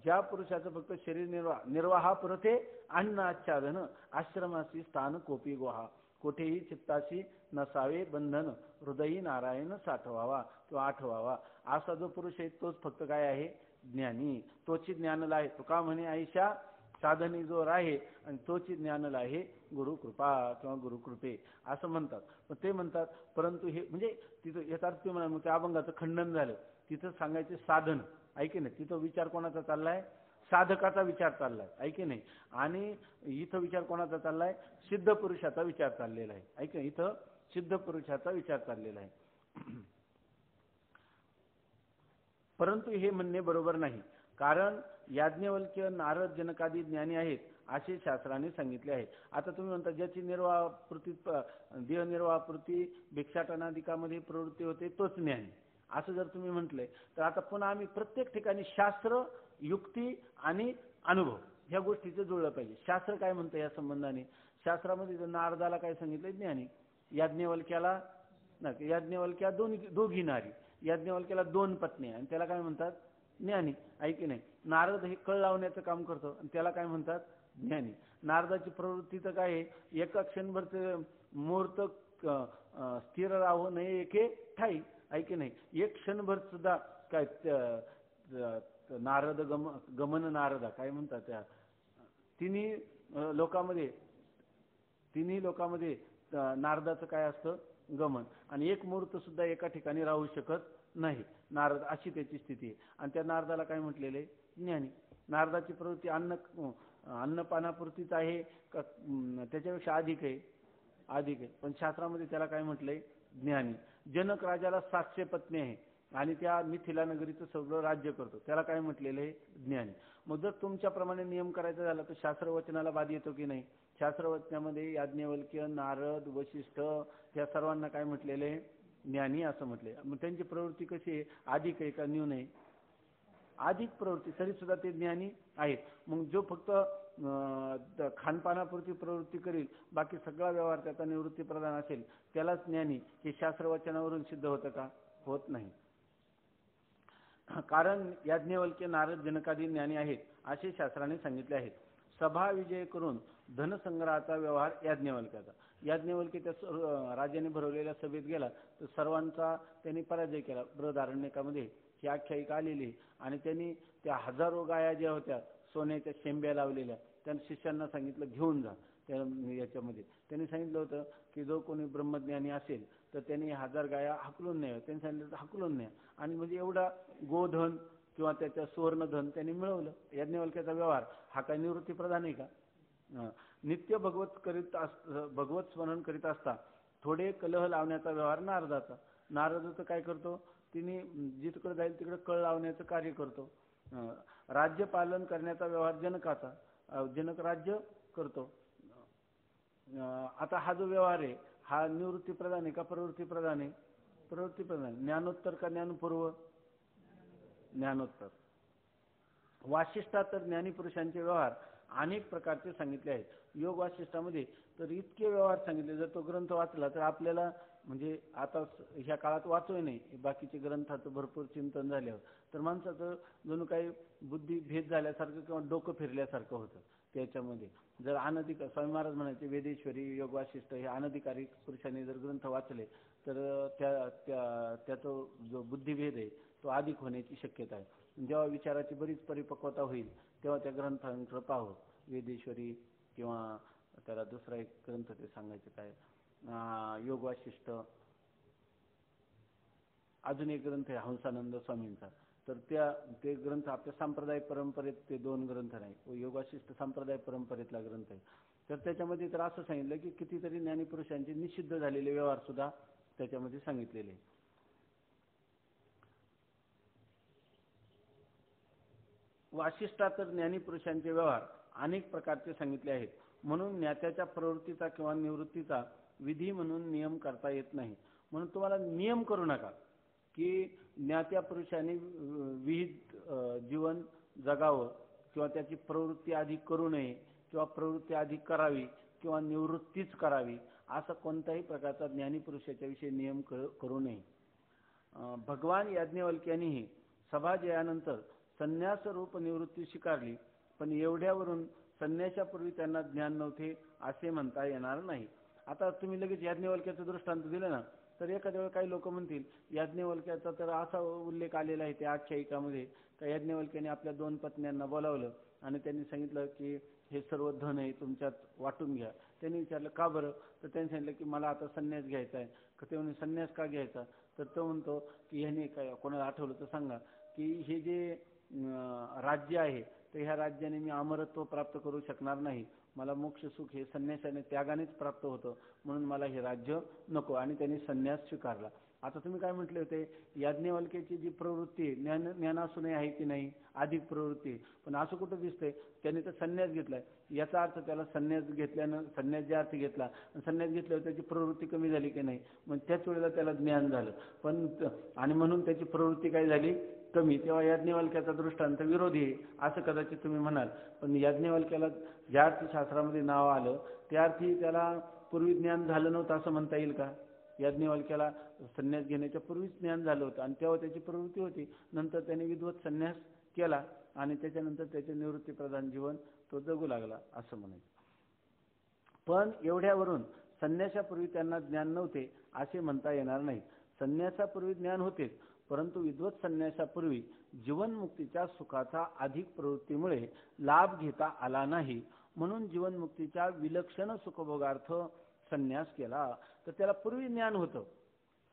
ज्या पुरुषाचं फक्त शरीर निर्वाहापुरते अन्न आच्छादन आश्रमासी स्थान कोपी गुहा, कोठेही चित्ताशी नसावे बंधन, हृदयी नारायण साठवावा किंवा आठवावा, असा जो पुरुष आहे तोच फक्त काय आहे, ज्ञानी. तोची ज्ञानला आहे. तुका म्हणे आईशा साधनी जोर आहे आणि तोची ज्ञानला आहे गुरुकृपा किंवा गुरुकृपे असं म्हणतात. पण ते म्हणतात परंतु हे म्हणजे तिथं याचा अर्थ म्हणा मग त्या अभंगाचं खंडन झालं. तिथं सांगायचे साधन ऐके नाही, तिथं विचार कोणाचा चाललाय, साधकाचा विचार चाललाय ऐके नाही. आणि इथं विचार कोणाचा चाललाय, सिद्ध पुरुषाचा विचार चाललेला आहे ऐके. इथं सिद्ध पुरुषाचा विचार चाललेला आहे. परंतु हे म्हणणे बरोबर नाही. कारण याज्ञवल्क्य नारद जनकादी ज्ञानी आहेत असे शास्त्राने सांगितले आहे. आता तुम्ही म्हणता ज्याची निर्वाहापुरती देह निर्वाहापुरती भिक्षाटनादिकामध्ये प्रवृत्ती होते तोच ज्ञानी, असं जर तुम्ही म्हटलंय तर आता पुन्हा आम्ही प्रत्येक ठिकाणी शास्त्र, युक्ती आणि अनुभव ह्या गोष्टीचं जुळलं पाहिजे. शास्त्र काय म्हणतं या संबंधाने, शास्त्रामध्ये नारदाला काय सांगितलं, ज्ञानी. याज्ञवल्क्याला याज्ञवल्क्या दोघी नारी, याज्ञवल्क्याला 2 पत्नी आणि त्याला काय म्हणतात, ज्ञानी ऐकी नाही. नारद हे कळ लावण्याचं काम करतो आणि त्याला काय म्हणतात, ज्ञानी. नारदाची प्रवृत्ती तर काय आहे, एका क्षणभर मुहूर्त स्थिर राहू नये एके ठाई ऐकी नाही. एक क्षणभर सुद्धा काय नारद गमन नारदा काय म्हणतात त्या तिन्ही लोकांमध्ये नारदाचं काय असतं, गमन. आणि एक मुहूर्त सुद्धा एका ठिकाणी राहू शकत नाही नारद, अशी त्याची स्थिती आहे. आणि त्या नारदाला काय म्हटलेले, ज्ञानी. नारदाची प्रवृत्ती अन्नपानापुरतीच आहे का त्याच्यापेक्षा अधिक आहे, अधिक आहे. पण शास्त्रामध्ये त्याला काय म्हटलंय, ज्ञानी. जनक राजाला 700 पत्नी आहे आणि त्या मिथिला नगरीचं सगळं राज्य करतो, त्याला काय म्हटलेलं आहे, ज्ञानी. मग जर तुमच्याप्रमाणे नियम करायचा झाला तर शास्त्रवचनाला बाध येतो की नाही. शास्त्रवचनामध्ये याज्ञवल्क्य, नारद, वशिष्ठ या सर्वांना काय म्हटलेलं आहे, ज्ञानी असं म्हटले. मग त्यांची प्रवृत्ती कशी आहे, अधिक आहे का न्यून आहे, अधिक प्रवृत्ती, तरी सुद्धा ते ज्ञानी आहेत. मग जो फक्त खानपानापुरती प्रवृत्ती करील, बाकी सगळा व्यवहार त्याचा निवृत्ती प्रधान असेल, त्यालाच ज्ञानी, हे शास्त्रवचनावरून सिद्ध होतं का, होत नाही. कारण याज्ञवल्क्य, नारद, जनकादी ज्ञानी आहेत असे शास्त्राने सांगितले आहेत. सभा विजय करून धनसंग्रहाचा व्यवहार याज्ञवल्क्याचा. याज्ञवल्क्य त्या राजाने भरवलेल्या सभेत गेला तर सर्वांचा त्यांनी पराजय केला. बृहदारण्यकामध्ये ही आख्यायिका आलेली. आणि त्यांनी त्या 1000 गाया ज्या होत्या सोन्याच्या शेंब्या लावलेल्या, त्यांनी शिष्यांना सांगितलं घेऊन जा. त्या याच्यामध्ये त्यांनी सांगितलं होतं की जो कोणी ब्रह्मज्ञानी असेल तर त्यांनी 1000 गाया हाकलून न्याव्या. त्यांनी सांगितलं हाकलून न्या. आणि म्हणजे एवढा गोधन किंवा त्याच्या सुवर्णधन त्यांनी मिळवलं. याज्ञवल्क्याचा व्यवहार हा काय निवृत्ती प्रधान आहे का. नित्य भगवत स्मरण करीत असता थोडे कलह लावण्याचा व्यवहार नारदाचा. नारद तर काय करतो, तिने जिकडे जाईल तिकडे कळ लावण्याचं कार्य करतो. राज्य पालन करण्याचा व्यवहार जनकाचा, जनक राज्य करतो. आता हा जो व्यवहार आहे हा निवृत्ती प्रधान आहे का प्रवृत्ती प्रधान आहे, प्रवृत्ती प्रधान. ज्ञानोत्तर का ज्ञानपूर्व, ज्ञानोत्तर. वासिष्ठात तर ज्ञानी पुरुषांचे व्यवहार अनेक प्रकारचे सांगितले आहेत. योग वासिष्ठामध्ये तर इतके व्यवहार सांगितले, जर तो ग्रंथ वाचला तर आपल्याला म्हणजे आता ह्या काळात वाचोय नाही, बाकीचे ग्रंथाचं भरपूर चिंतन झाल्यावर तर माणसाचं जणू काही बुद्धी भेद झाल्यासारखं किंवा डोकं फिरल्यासारखं होतं त्याच्यामध्ये. जर अनधिकार, स्वामी महाराज म्हणायचे वेदेश्वरी, योग वासिष्ठ हे अनधिकारी पुरुषांनी जर ग्रंथ वाचले तर त्याचा जो बुद्धिभेद आहे तो अधिक होण्याची शक्यता आहे. जेव्हा विचाराची बरीच परिपक्वता होईल तेव्हा त्या ग्रंथांकडे पाहावं. वेदेश्वरी किंवा त्याला दुसरा एक ग्रंथ ते सांगायचे काय, योग वासिष्ठ. अजून एक ग्रंथ आहे हंसानंद स्वामींचा, तर ते ग्रंथ आपल्या संप्रदाय परंपरेत ते 2 ग्रंथ नाही, योग वासिष्ठ संप्रदाय परंपरेतला ग्रंथ आहे. तर त्याच्यामध्ये तर असं सांगितलं की कितीतरी ज्ञानीपुरुषांचे निषिद्ध झालेले व्यवहार सुद्धा त्याच्यामध्ये सांगितलेले. वासिष्ठात तर ज्ञानीपुरुषांचे व्यवहार अनेक प्रकारचे सांगितले आहेत. म्हणून ज्ञात्याच्या प्रवृत्तीचा किंवा निवृत्तीचा विधी म्हणून नियम करता येत नाही. म्हणून तुम्हाला नियम करू नका की ज्ञात्या पुरुषांनी विहित जीवन जगावं किंवा त्याची प्रवृत्ती आधी करू नये किंवा प्रवृत्ती आधी करावी किंवा निवृत्तीच करावी, असा कोणत्याही प्रकारचा ज्ञानीपुरुषाच्या विषयी नियम करू नये. भगवान याज्ञवल्क्यांनीही सभाजयानंतर संन्यास रूप निवृत्ती स्वीकारली, पण एवढ्यावरून संन्यासापूर्वी त्यांना ज्ञान नव्हते असे म्हणता येणार नाही. आता तुम्ही लगेच याज्ञवल्क्याचं दृष्टांत दिलं ना, तर एखाद्या वेळी काही लोक म्हणतील याज्ञवल्क्याचा तर असा उल्लेख आलेला आहे त्या आख्यायिकामध्ये का याज्ञवल्क्याने आपल्या 2 पत्न्यांना बोलावलं आणि त्यांनी सांगितलं की हे सर्व धन आहे तुमच्यात वाटून घ्या. त्यांनी विचारलं का बरं, तर त्यांनी सांगितलं की मला आता संन्यास घ्यायचा आहे. ते म्हणे संन्यास का घ्यायचा, तर तो म्हणतो की ह्याने काय कोणाला आठवलं तर सांगा की हे जे राज्य आहे तर ह्या राज्याने मी अमरत्व प्राप्त करू शकणार नाही, मला मोक्ष सुख हे संन्यासाने त्यागानेच प्राप्त होतं, म्हणून मला हे राज्य नको, आणि त्यांनी संन्यास स्वीकारला. आता तुम्ही काय म्हटले होते, याज्ञवल्क्याची जी प्रवृत्ती ज्ञानासूनही आहे की नाही, अधिक प्रवृत्ती, पण असं कुठं दिसतंय त्याने तर संन्यास घेतलाय, याचा अर्थ त्याला संन्यास घेतल्यानं संन्यास ज्या अर्थी घेतला संन्यास घेतल्यावर त्याची प्रवृत्ती कमी झाली की नाही, मग त्याच वेळेला त्याला ज्ञान झालं, पण आणि म्हणून त्याची प्रवृत्ती काय झाली कमी. तेव्हा याज्ञवल्क्याचा दृष्टांत विरोधी आहे असं कदाचित तुम्ही म्हणाल, पण याज्ञवल्क्याला ज्या अर्थी शास्त्रामध्ये नाव आलं त्या अर्थी त्याला पूर्वी ज्ञान झालं नव्हतं असं म्हणता येईल का? याज्ञवल्क्याला संन्यास घेण्याच्या पूर्वीच ज्ञान झालं होतं आणि तेव्हा त्याची प्रवृत्ती होती, नंतर त्याने विद्वत संन्यास केला आणि त्याच्यानंतर त्याचे निवृत्तीप्रधान जीवन तो जगू लागला असं म्हणायचं. पण एवढ्यावरून संन्यासापूर्वी त्यांना ज्ञान नव्हते असे म्हणता येणार नाही. संन्यासापूर्वी ज्ञान होतेच, परंतु विद्वत संन्यासापूर्वी जीवनमुक्तीच्या सुखाचा अधिक प्रवृत्तीमुळे लाभ घेता आला नाही, म्हणून जीवनमुक्तीच्या विलक्षण सुखभोगार्थ संन्यास केला. तर त्याला पूर्वी ज्ञान होतं,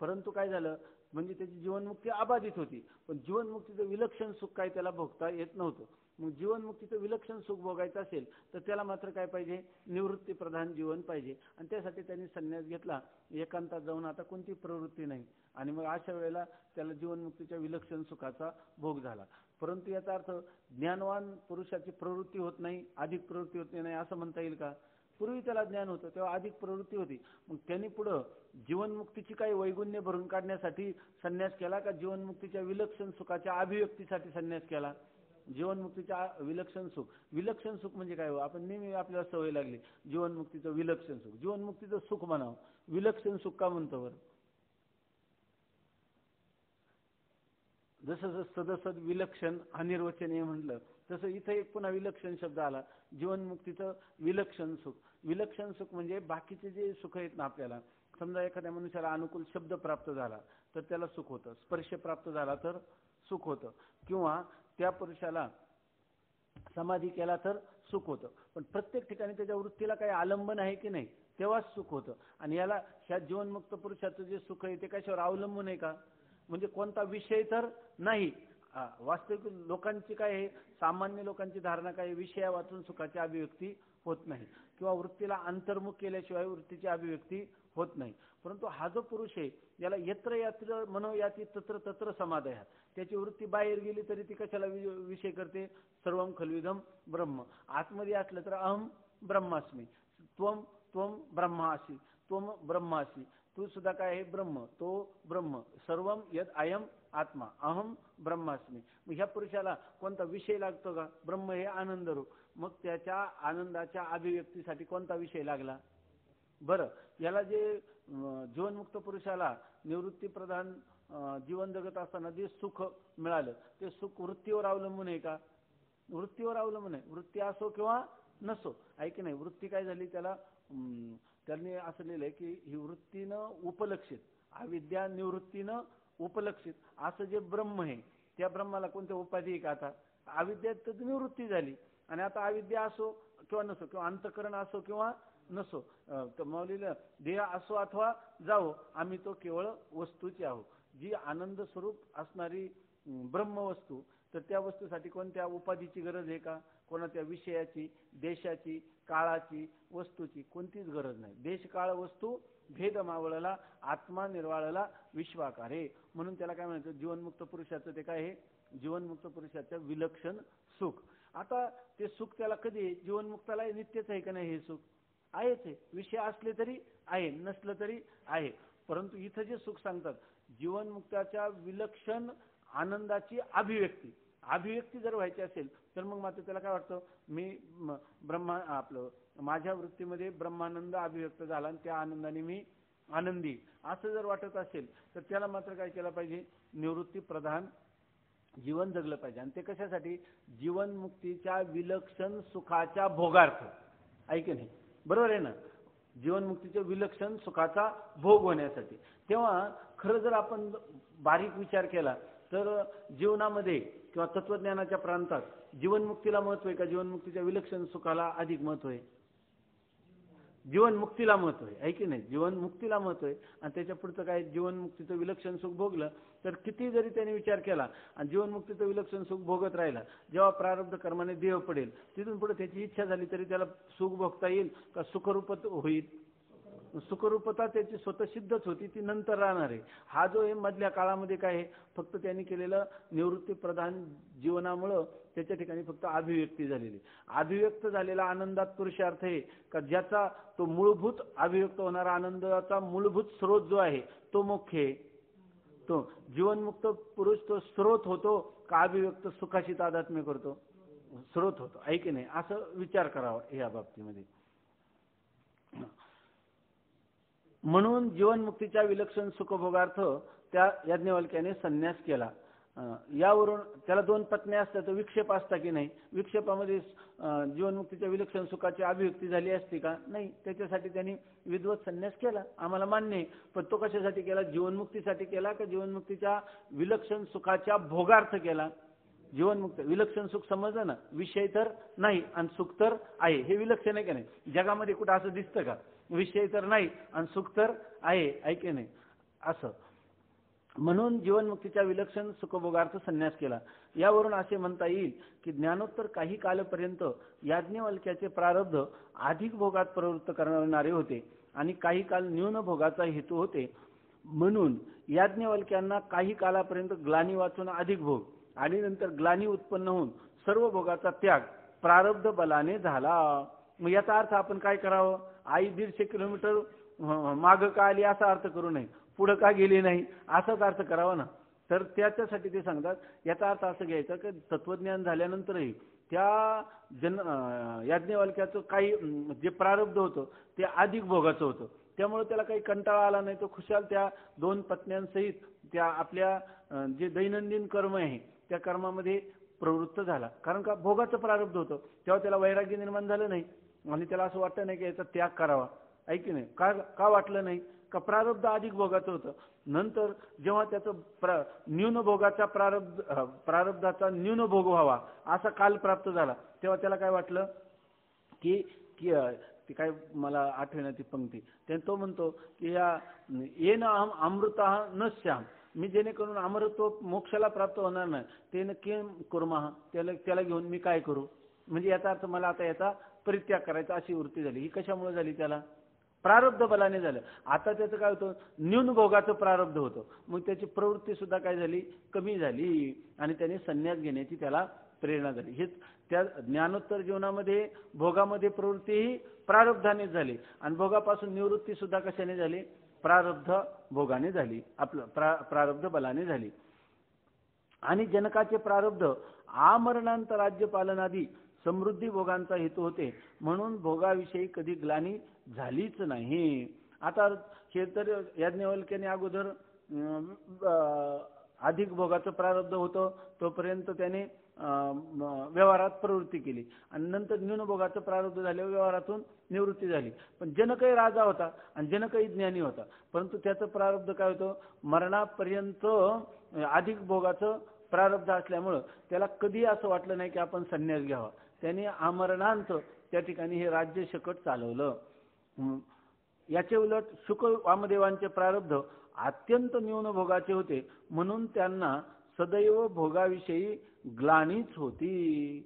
परंतु काय झालं म्हणजे त्याची जीवनमुक्ती अबाधित होती, पण जीवनमुक्तीचं विलक्षण सुख काय त्याला भोगता येत नव्हतं. मग जीवनमुक्तीचं विलक्षण सुख भोगायचं असेल तर त्याला मात्र काय पाहिजे, निवृत्ती प्रधान जीवन पाहिजे, आणि त्यासाठी त्यांनी संन्यास घेतला. एकांतात जाऊन आता कोणती प्रवृत्ती नाही, आणि मग अशा वेळेला त्याला जीवनमुक्तीच्या विलक्षण सुखाचा भोग झाला. परंतु याचा अर्थ ज्ञानवान पुरुषाची प्रवृत्ती होत नाही, अधिक प्रवृत्ती होत नाही असं म्हणता येईल का? पूर्वी त्याला ज्ञान होतं तेव्हा अधिक प्रवृत्ती होती, मग त्यांनी पुढं जीवनमुक्तीची काही वैगुण्य भरून काढण्यासाठी संन्यास केला का जीवनमुक्तीच्या विलक्षण सुखाच्या अभिव्यक्तीसाठी संन्यास केला? जीवनमुक्तीच्या विलक्षण सुख म्हणजे काय हो, आपण नेहमी आपल्याला सवय लागली जीवनमुक्तीचं विलक्षण सुख, जीवनमुक्तीचं सुख म्हणावं, विलक्षण सुख का म्हणतो बरं? जसं सदसद विलक्षण अनिर्वचनीय म्हटलं तसं इथं एक पुन्हा विलक्षण शब्द आला, जीवनमुक्तीचं विलक्षण सुख. विलक्षण सुख म्हणजे बाकीचे जे सुख आहेत ना आपल्याला, समजा एखाद्या मनुष्याला अनुकूल शब्द प्राप्त झाला तर त्याला सुख होतं, स्पर्श प्राप्त झाला तर सुख होतं, किंवा त्या पुरुषाला समाधी केला तर सुख होतं, पण प्रत्येक ठिकाणी त्याच्या वृत्तीला काही आलंबन आहे की नाही तेव्हाच सुख होतं. आणि याला ह्या जीवनमुक्त पुरुषाचं जे सुख आहे ते कशावर अवलंबून आहे का, म्हणजे कोणता विषय तर नाही. वास्तविक लोकांची काय आहे, सामान्य लोकांची धारणा काय, विषया वाचून सुखाची अभिव्यक्ती होत नाही किंवा वृत्तीला अंतर्मुख केल्याशिवाय वृत्तीची अभिव्यक्ती होत नाही. परंतु हा जो पुरुष आहे याला यत्र यत्र मनोयाती तत्र तत्र समाधय, त्याची वृत्ती बाहेर गेली तरी ती कशाला विषय करते, सर्वम खल्विदम ब्रह्म, आतमध्ये असलं तर अहम ब्रह्मास्मी, त्वम त्वम ब्रह्मासी, त्वम ब्रह्मासी, तू सुद्धा काय आहे ब्रह्म, तो ब्रह्म, सर्वम यद अयम आत्मा, अहम ब्रह्मास्मी. मग ह्या पुरुषाला कोणता विषय लागतो का, ब्रह्म हे आनंद रूप, मग त्याच्या आनंदाच्या अभिव्यक्तीसाठी कोणता विषय लागला बरं? याला जे जीवनमुक्त पुरुषाला निवृत्ती प्रधान जीवन जगत असताना जे सुख मिळालं ते सुख वृत्तीवर अवलंबून आहे का? वृत्तीवर अवलंबून आहे, वृत्ती असो किंवा नसो, आहे की नाही. वृत्ती काय झाली, त्यांनी असं लिहिलंय की ही वृत्तीनं उपलक्षित, अविद्या निवृत्तीनं उपलक्षित असं जे ब्रह्म आहे त्या ब्रह्माला कोणत्या उपाधी आहे का? आता अविद्यात तर निवृत्ती झाली, आणि आता अविद्या असो किंवा नसो, किंवा अंतःकरण असो किंवा नसो, तर मौलीला देह असो अथवा जावो, आम्ही तो केवळ वस्तूची आहोत. जी आनंद स्वरूप असणारी ब्रह्मवस्तू, तर त्या वस्तूसाठी कोणत्या उपाधीची गरज आहे का? कोणत्या विषयाची, देशाची, काळाची, वस्तूची कोणतीच गरज नाही. देश काळ वस्तू भेद मावळला, आत्मा निर्वाळला विश्वाकारे, म्हणून त्याला काय म्हणायचं, जीवनमुक्त पुरुषाचं ते काय आहे, जीवनमुक्त पुरुषाच्या विलक्षण सुख. आता ते सुख त्याला कधी आहे? जीवनमुक्ताला नित्यच आहे का नाही हे सुख? आहेच आहे. विषय असले तरी आहे, नसलं तरी आहे. परंतु इथं जे सुख सांगतात जीवनमुक्ताच्या विलक्षण आनंदाची अभिव्यक्ती जर व्हायची असेल तर मग मात्र त्याला काय वाटतं, मी माझ्या वृत्तीमध्ये ब्रह्मानंद अभिव्यक्त झाला आणि त्या आनंदाने मी आनंदी असं जर वाटत असेल तर त्याला मात्र काय केलं पाहिजे? निवृत्ती प्रधान जीवन जगलं पाहिजे. आणि ते कशासाठी? जीवनमुक्तीच्या विलक्षण सुखाच्या भोगार्थ. ऐक नाही, बरोबर आहे ना? जीवनमुक्तीच्या विलक्षण सुखाचा भोग होण्यासाठी. तेव्हा खरं जर आपण बारीक विचार केला तर जीवनामध्ये किंवा तत्वज्ञानाच्या प्रांतात जीवनमुक्तीला महत्व आहे का जीवनमुक्तीच्या विलक्षण सुखाला अधिक महत्व आहे? जीवनमुक्तीला महत्व आहे, आहे की नाही? जीवनमुक्तीला महत्व आहे. आणि त्याच्या पुढचं काय? जीवनमुक्तीचं विलक्षण सुख भोगलं तर किती जरी त्याने विचार केला आणि जीवनमुक्तीचं विलक्षण सुख भोगत राहिला, जेव्हा प्रारब्ध कर्माने देह पडेल तिथून पुढे त्याची इच्छा झाली तरी त्याला सुख भोगता येईल का? सुखरूपत होईल. सुखरूपता त्याची स्वतः सिद्धच होती, ती नंतर राहणार आहे. हा जो आहे मधल्या काळामध्ये काय आहे, फक्त त्यांनी केलेलं निवृत्ती प्रधान जीवनामुळं त्याच्या ठिकाणी फक्त अभिव्यक्ती झालेली. अभिव्यक्त झालेला आनंदात पुरुषार्थ आहे का ज्याचा तो मूलभूत अभिव्यक्त होणारा आनंदाचा मूलभूत स्रोत जो आहे तो मुख्य आहे. तो जीवनमुक्त पुरुष तो स्रोत होतो का अभिव्यक्त सुखाशी तादात्म्य करतो? स्रोत होतो, आहे की नाही? असं विचार करावा या बाबतीमध्ये. म्हणून जीवनमुक्तीच्या विलक्षण सुखभोगार्थ त्या याज्ञवल्क्याने संन्यास केला. यावरून त्याला 2 पत्न्या असतात तर विक्षेप असता की नाही? विक्षेपामध्ये जीवनमुक्तीच्या विलक्षण सुखाची अभिव्यक्ती झाली असती का? नाही. त्याच्यासाठी त्यांनी विद्वत संन्यास केला, आम्हाला मान्य आहे. पण तो कशासाठी केला? जीवनमुक्तीसाठी केला का जीवनमुक्तीच्या विलक्षण सुखाच्या भोगार्थ केला? जीवनमुक्त विलक्षण सुख समजलं ना, विषय तर नाही आणि सुख तर आहे. हे विलक्षण आहे का नाही? जगामध्ये कुठं असं दिसतं का? विषय तर नाही आणि सुख तर आहे, ऐके नाही असं. म्हणून जीवनमुक्तीच्या विलक्षण सुखभोगार्थ संन्यास केला. यावरून असे म्हणता येईल की ज्ञानोत्तर काही कालपर्यंत याज्ञवल्क्याचे प्रारब्ध अधिक भोगात प्रवृत्त करणारे होते आणि काही काल न्यून भोगाचा हेतू होते. म्हणून याज्ञवल्क्यांना काही कालापर्यंत ग्लानी वाचून अधिक भोग आणि नंतर ग्लानी उत्पन्न होऊन सर्व भोगाचा त्याग प्रारब्ध बलाने झाला. मग याचा अर्थ आपण काय करावं? आई 150 किलोमीटर मागं का आली असा अर्थ करू नये, पुढं का गेली नाही असाच अर्थ करावा ना. तर त्याच्यासाठी ते सांगतात याचा अर्थ असं घ्यायचा की तत्वज्ञान झाल्यानंतरही त्या याज्ञवल्क्याचं काही जे प्रारब्ध होतं ते अधिक भोगाचं होतं. त्यामुळे त्याला काही कंटाळा आला नाही, तो खुशाल त्या 2 पत्न्यांसहित त्या आपल्या जे दैनंदिन कर्म आहे त्या कर्मामध्ये प्रवृत्त झाला. कारण का? भोगाचं प्रारब्ध होतं. तेव्हा त्याला वैराग्य निर्माण झालं नाही आणि त्याला असं वाटतं नाही की याचा त्याग करावा, ऐक नाही. का वाटलं नाही? का प्रारब्ध अधिक भोगाचं होतं. नंतर जेव्हा त्याचं न्यून भोगाचा प्रारब्धाचा न्यून भोग व्हावा असा काल प्राप्त झाला तेव्हा त्याला काय वाटलं की ती काय मला आठवण्यात ती पंक्ती तो म्हणतो की या येन अहम अमृतः न श्याम, मी जेणेकरून अमृतत्व मोक्षाला प्राप्त होणार नाही ते किम कुर्मः, त्याला घेऊन मी काय करू? म्हणजे याचा अर्थ मला आता याचा परित्याग करायचा अशी वृत्ती झाली. ही कशामुळे झाली? त्याला प्रारब्ध बलाने झालं. आता त्याचं काय होतं? न्यून भोगाचं प्रारब्ध होतं. मग त्याची प्रवृत्ती सुद्धा काय झाली? कमी झाली आणि त्याने संन्यास घेण्याची त्याला प्रेरणा झाली. हेच त्या ज्ञानोत्तर जीवनामध्ये भोगामध्ये प्रवृत्ती ही प्रारब्धाने झाली आणि भोगापासून निवृत्ती सुद्धा कशाने झाली? प्रारब्ध भोगाने झाली, आपलं प्रारब्ध बलाने झाली. आणि जनकाचे प्रारब्ध आमरणांत राज्य पालनादी समृद्धी भोगांचा हेतू होते म्हणून भोगाविषयी कधी ग्लानी झालीच नाही. आता हे तर याज्ञवल्क्याने अगोदर अधिक भोगाचं प्रारब्ध होतं तोपर्यंत त्याने व्यवहारात प्रवृत्ती केली आणि नंतर न्यून भोगाचं प्रारब्ध झाल्यावर व्यवहारातून निवृत्ती झाली. पण जनकही राजा होता आणि जनकही ज्ञानी होता, परंतु त्याचं प्रारब्ध काय होतं? मरणापर्यंत अधिक भोगाचं प्रारब्ध असल्यामुळं त्याला कधी असं वाटलं नाही की आपण संन्यास घ्यावा. त्याने आमरणांत त्या ठिकाणी हे राज्य शकट चालवलं. याचे उलट शुक वामदेवांचे प्रारब्ध अत्यंत न्यून भोगाचे होते म्हणून त्यांना सदैव भोगाविषयी ग्लानीच होती.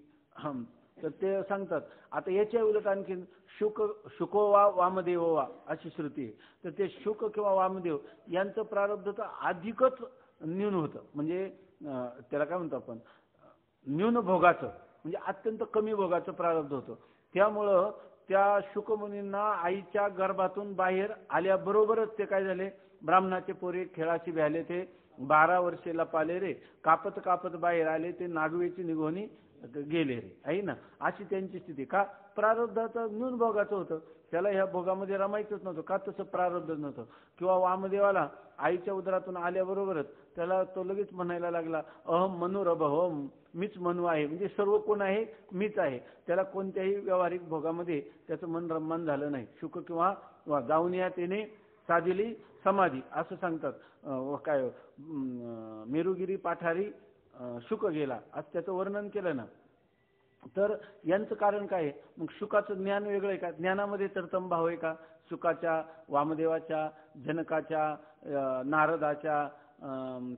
तर ते सांगतात. आता याच्या उलट आणखी शुको वा वामदेव वा अशी श्रुती आहे. तर ते शुक किंवा वामदेव यांचं प्रारब्ध तर अधिकच न्यून होतं. म्हणजे त्याला काय म्हणतो आपण न्यून भोगाचं म्हणजे अत्यंत कमी भोगाचं प्रारब्ध होतं. त्यामुळं त्या शुकमुनींना आईच्या गर्भातून बाहेर आल्याबरोबरच ते काय झाले, ब्राह्मणाचे पोरे खेळाशी भ्याले, ते 12 वर्षेला पाले रे, कापत कापत बाहेर आले, ते नागवेची निघोनी गेले रे, आहे ना. अशी त्यांची स्थिती. का? प्रारब्धाचं न्यून भोगाचं होतं, त्याला ह्या भोगामध्ये रमायचंच नव्हतं. का? तसं प्रारब्ध नव्हतं. किंवा वामदेवाला आईच्या उदरातून आल्याबरोबरच त्याला तो लगेच म्हणायला लागला, अहम मनुरभम, मीच मनु आहे, म्हणजे सर्व कोण आहे, मीच आहे. त्याला कोणत्याही व्यावहारिक भोगामध्ये त्याचं मन रममान झालं नाही. शुक किंवा जाऊन या त्याने साधिली समाधी असं सांगतात. काय मेरुगिरी पाठारी शुक गेला असं त्याचं वर्णन केलं ना. तर यांचं कारण काय आहे? मग शुकाचं ज्ञान वेगळं आहे का? ज्ञानामध्ये तरतम भाव आहे का? शुकाच्या, वामदेवाच्या, जनकाच्या, नारदाच्या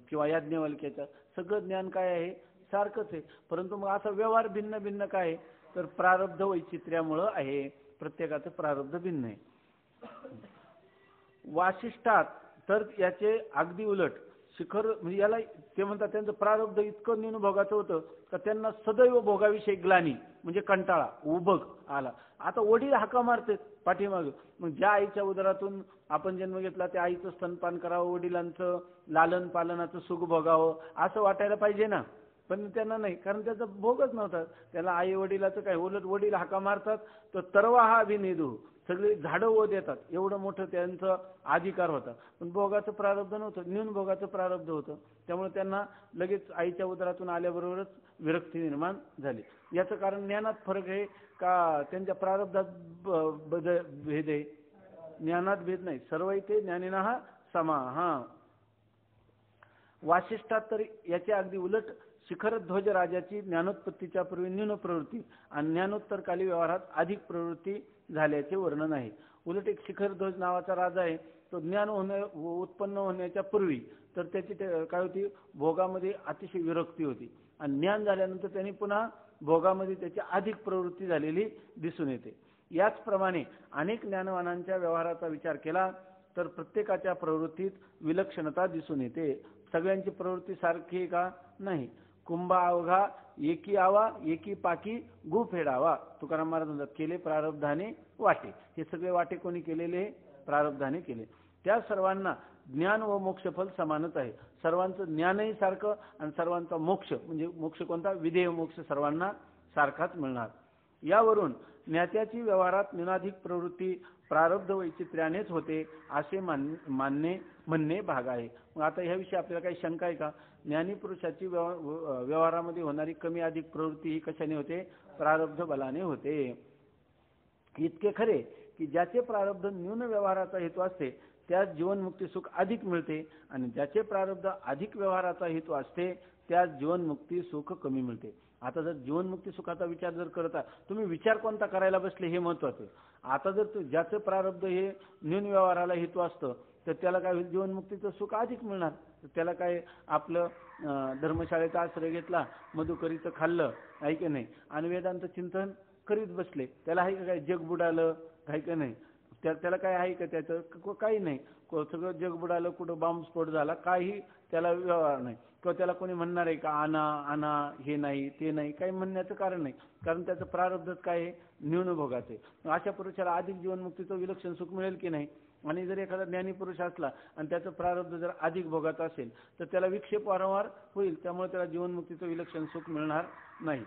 किंवा याज्ञवल्क्याच्या सगळं ज्ञान काय आहे? सारखंच आहे. परंतु मग असा व्यवहार भिन्न भिन्न काय आहे? तर प्रारब्ध वैचित्र्यामुळं आहे. प्रत्येकाचं प्रारब्ध भिन्न आहे. वासिष्ठात तर याचे अगदी उलट. शिखर म्हणजे याला ते म्हणतात त्यांचं प्रारब्ध इतकं न्यून भोगाचं होतं का त्यांना सदैव भोगाविषयी ग्लानी म्हणजे कंटाळा उबग आला. आता वडील हाका मारते पाठीमाग, मग ज्या आईच्या उदरातून आपण जन्म घेतला त्या आईचं स्तनपान करावं, वडिलांचं लालन पालनाचं सुख भोगावं असं वाटायला पाहिजे ना. पण त्यांना नाही, कारण त्याचा भोगच नव्हता. त्याला आई वडिलाचं काय, उलट वडील हाका मारतात तर तरवा हा अभिनेदू, सगळे झाडं ओ देतात, एवढं मोठं त्यांचं अधिकार होता. पण भोगाचं प्रारब्ध नव्हतं, न्यून भोगाचं प्रारब्ध होतं. त्यामुळे त्यांना लगेच आईच्या उदरातून आल्याबरोबरच विरक्ती निर्माण झाली. याचं कारण ज्ञानात फरक आहे का त्यांच्या प्रारब्धात भेद आहे? ज्ञानात भेद नाही. सर्व इथे ज्ञानिनः समा. हा वासिष्ठात तर याच्या अगदी उलट. शिखरध्वज राजाची ज्ञानोत्पत्तीच्या पूर्वी न्यून प्रवृत्ती आणि ज्ञानोत्तरकाली व्यवहारात अधिक प्रवृत्ती झाल्याचे वर्णन आहे. उलट एक शिखरध्वज नावाचा राजा आहे, तो ज्ञान उत्पन्न होण्याच्या पूर्वी तर त्याची काय होती, भोगामध्ये अतिशय विरक्ती होती, आणि ज्ञान झाल्यानंतर त्यांनी पुन्हा भोगामध्ये त्याची अधिक प्रवृत्ती झालेली दिसून येते. याचप्रमाणे अनेक ज्ञानवानांच्या व्यवहाराचा विचार केला तर प्रत्येकाच्या प्रवृत्तीत विलक्षणता दिसून येते. सगळ्यांची प्रवृत्ती सारखी का? नाही. कुंभा अवघा एकी आवा, एकी पाकी गु फेडावा. तुकाराम महाराज म्हणतात, केले प्रारब्धाने वाटे. हे सगळे वाटे कोणी केलेले? प्रारब्धाने केले. त्या सर्वांना ज्ञान व मोक्षफल समानच आहे. सर्वांचं ज्ञानही सारखं आणि सर्वांचा मोक्ष म्हणजे मोक्ष कोणता? विधेय मोक्ष सर्वांना सारखाच मिळणार. यावरून ज्ञात्याची व्यवहारात न्यूनाधिक प्रवृत्ती प्रारब्ध वैचित्र्यानेच होते असे म्हणणे भाग आहे. मग आता ह्याविषयी आपल्याला काही शंका आहे का? ज्ञानी पुरुषाची व्यवहारामध्ये होणारी कमी अधिक प्रवृत्ती ही कशाने होते? प्रारब्ध बलाने होते. इतके खरे की ज्याचे प्रारब्ध न्यून व्यवहाराचा हेतू असते त्यास जीवनमुक्ती सुख अधिक मिळते, आणि ज्याचे प्रारब्ध अधिक व्यवहाराचा हेतू असते त्यास जीवनमुक्ती सुख कमी मिळते. आता जर जीवनमुक्ती सुखाचा विचार जर करता, तुम्ही विचार कोणता करायला बसले हे महत्वाचं. आता जर ज्याचं प्रारब्ध हे न्यून व्यवहाराला हेतू असतं तर त्याला काय होईल? जीवनमुक्तीचं सुख अधिक मिळणार. तर त्याला काय, आपलं धर्मशाळेचा आश्रय घेतला, मधुकरीचं खाल्लं, आहे की नाही, आणि वेदांत चिंतन करीत बसले, त्याला आहे का काय? जग बुडालं, आहे का नाही? त्याला काय आहे का त्याचं? काही नाही. सगळं जग बुडालं, कुठं बॉम्बस्फोट झाला, काही त्याला व्यवहार नाही. किंवा त्याला कोणी म्हणणार आहे का आणा आणा, हे नाही ते नाही, काही म्हणण्याचं कारण नाही, कारण त्याचं प्रारब्धच काय आहे? न्यून भोगाचे. अशा पुरुषाला अधिक जीवनमुक्तीचं विलक्षण सुख मिळेल की नाही? आणि जर एखादा ज्ञानी पुरुष असला आणि त्याचं प्रारब्ध जर अधिक भोगाचं असेल तर त्याला विक्षेप वारंवार होईल, त्यामुळे त्याला जीवनमुक्तीचं विलक्षण सुख मिळणार नाही.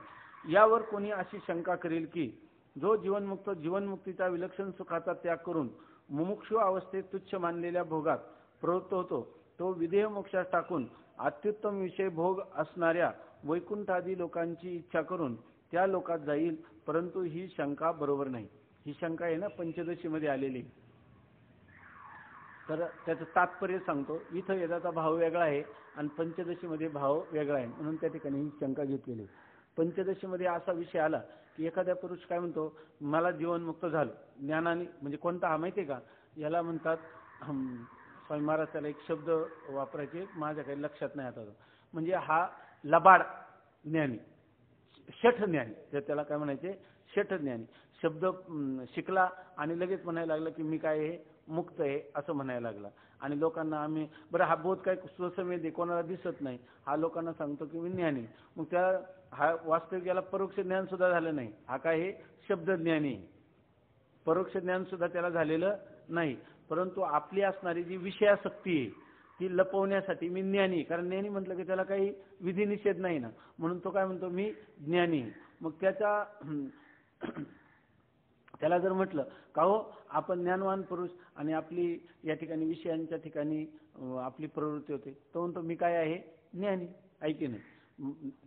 यावर कोणी अशी शंका करेल की जो जीवनमुक्त जीवनमुक्तीचा विलक्षण सुखाचा त्याग करून मुमुक्षु अवस्थेत तुच्छ मानलेल्या भोगात प्रवृत्त होतो, तो विधेय मोक्षास टाकून अत्युत्तम विषय भोग असणाऱ्या वैकुंठादी लोकांची इच्छा करून त्या लोकात जाईल. परंतु ही शंका बरोबर नाही. ही शंका आहे ना पंचदशीमध्ये आलेली. तर त्याचं तात्पर्य सांगतो. इथं वेदाचा भाव वेगळा आहे आणि पंचदशीमध्ये भाव वेगळा आहे, म्हणून त्या ठिकाणी ही शंका घेतलेली. पंचदशीमध्ये असा विषय आला की एखाद्या पुरुष काय म्हणतो, मला जीवनमुक्त झालं ज्ञानाने, म्हणजे कोणता हा माहिती आहे का? याला म्हणतात, स्वामी महाराज त्याला एक शब्द वापरायचे, माझ्या काही लक्षात नाही आता, म्हणजे हा लबाड ज्ञानी, शठ ज्ञानी, त्याला काय म्हणायचे? शठ ज्ञानी. शब्द शिकला आणि लगेच म्हणायला लागला की मी काय आहे? मुक्त आहे असं म्हणायला लागला. आणि लोकांना आम्ही बरं हा बोध काय स्वसमेध आहे, कोणाला दिसत नाही, हा लोकांना सांगतो की मी ज्ञानी. मग त्या हा वास्तविक याला परोक्ष ज्ञान सुद्धा झालं नाही. हा काय हे शब्द ज्ञानी आहे, परोक्ष ज्ञान सुद्धा त्याला झालेलं नाही. परंतु आपली असणारी जी विषयासक्ती आहे ती लपवण्यासाठी मी ज्ञानी, कारण ज्ञानी म्हटलं की त्याला काही विधी निषेध नाही ना, म्हणून तो काय म्हणतो मी ज्ञानी. मग त्याला जर म्हटलं का हो आपण ज्ञानवान पुरुष आणि आपली या ठिकाणी विषयांच्या ठिकाणी आपली प्रवृत्ती होते, तो म्हणतो मी काय आहे ज्ञानी. ऐकी नाही,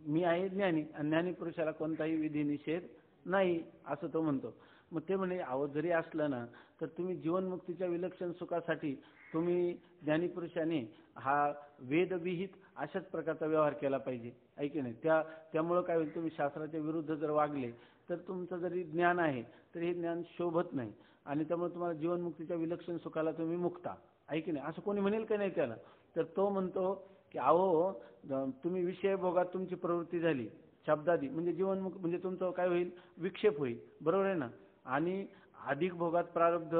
मी आहे ज्ञानी आणि ज्ञानी पुरुषाला कोणताही विधी निषेध नाही असं तो म्हणतो. मग ते म्हणे अहो जरी असलं ना तर तुम्ही जीवनमुक्तीच्या विलक्षण सुखासाठी तुम्ही ज्ञानीपुरुषाने हा वेदविहित अशाच प्रकारचा व्यवहार केला पाहिजे. ऐकी नाही, त्यामुळं काय होईल, तुम्ही शास्त्राच्या विरुद्ध जर वागले तर तुमचं जरी ज्ञान आहे तरी हे ज्ञान शोभत नाही आणि त्यामुळे तुम्हाला जीवनमुक्तीच्या विलक्षण सुखाला तुम्ही मुक्ता. ऐकी नाही, असं कोणी म्हणेल का नाही त्याला. तर तो म्हणतो की अहो तुम्ही विषय भोगात तुमची प्रवृत्ती झाली शब्दादी म्हणजे जीवनमुक्त म्हणजे तुमचं काय होईल विक्षेप होईल, बरोबर आहे ना. आणि अधिक भोगात प्रारब्ध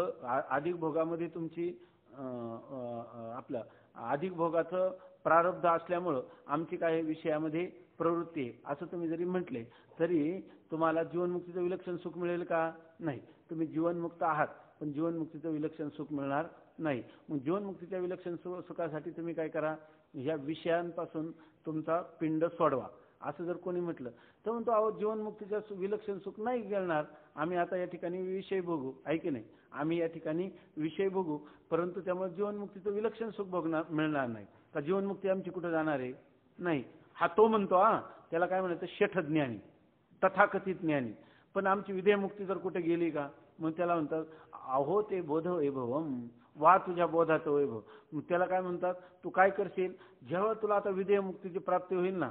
अधिक भोगामध्ये तुमची आपलं अधिक भोगाचं प्रारब्ध असल्यामुळं आमची काय विषयामध्ये प्रवृत्ती आहे असं तुम्ही जरी म्हटले तरी तुम्हाला जीवनमुक्तीचं विलक्षण सुख मिळेल का नाही. तुम्ही जीवनमुक्त आहात पण जीवनमुक्तीचं विलक्षण सुख मिळणार नाही. मग जीवनमुक्तीच्या विलक्षण सुखासाठी तुम्ही काय करा, ह्या विषयांपासून तुमचा पिंड सोडवा असं जर कोणी म्हटलं तर म्हणतो अहो जीवनमुक्तीच्या विलक्षण सुख नाही मिळणार, आम्ही आता या ठिकाणी विषय भोगू. ऐकी नाही, आम्ही या ठिकाणी विषय भोगू परंतु त्यामुळे जीवनमुक्तीचं विलक्षण सुख मिळणार नाही. का जीवनमुक्ती आमची कुठे जाणार आहे नाही, हा तो म्हणतो. त्याला काय म्हणायचं शठ ज्ञानी, तथाकथित ज्ञानी. पण आमची विधेयमुक्ती जर कुठे गेली का मग त्याला म्हणतात अहो ते बोध वैभवम, वा तुझ्या बोधाचं वैभव. मग त्याला काय म्हणतात, तू काय करशील जेव्हा तुला आता विधेयमुक्तीची प्राप्ती होईल ना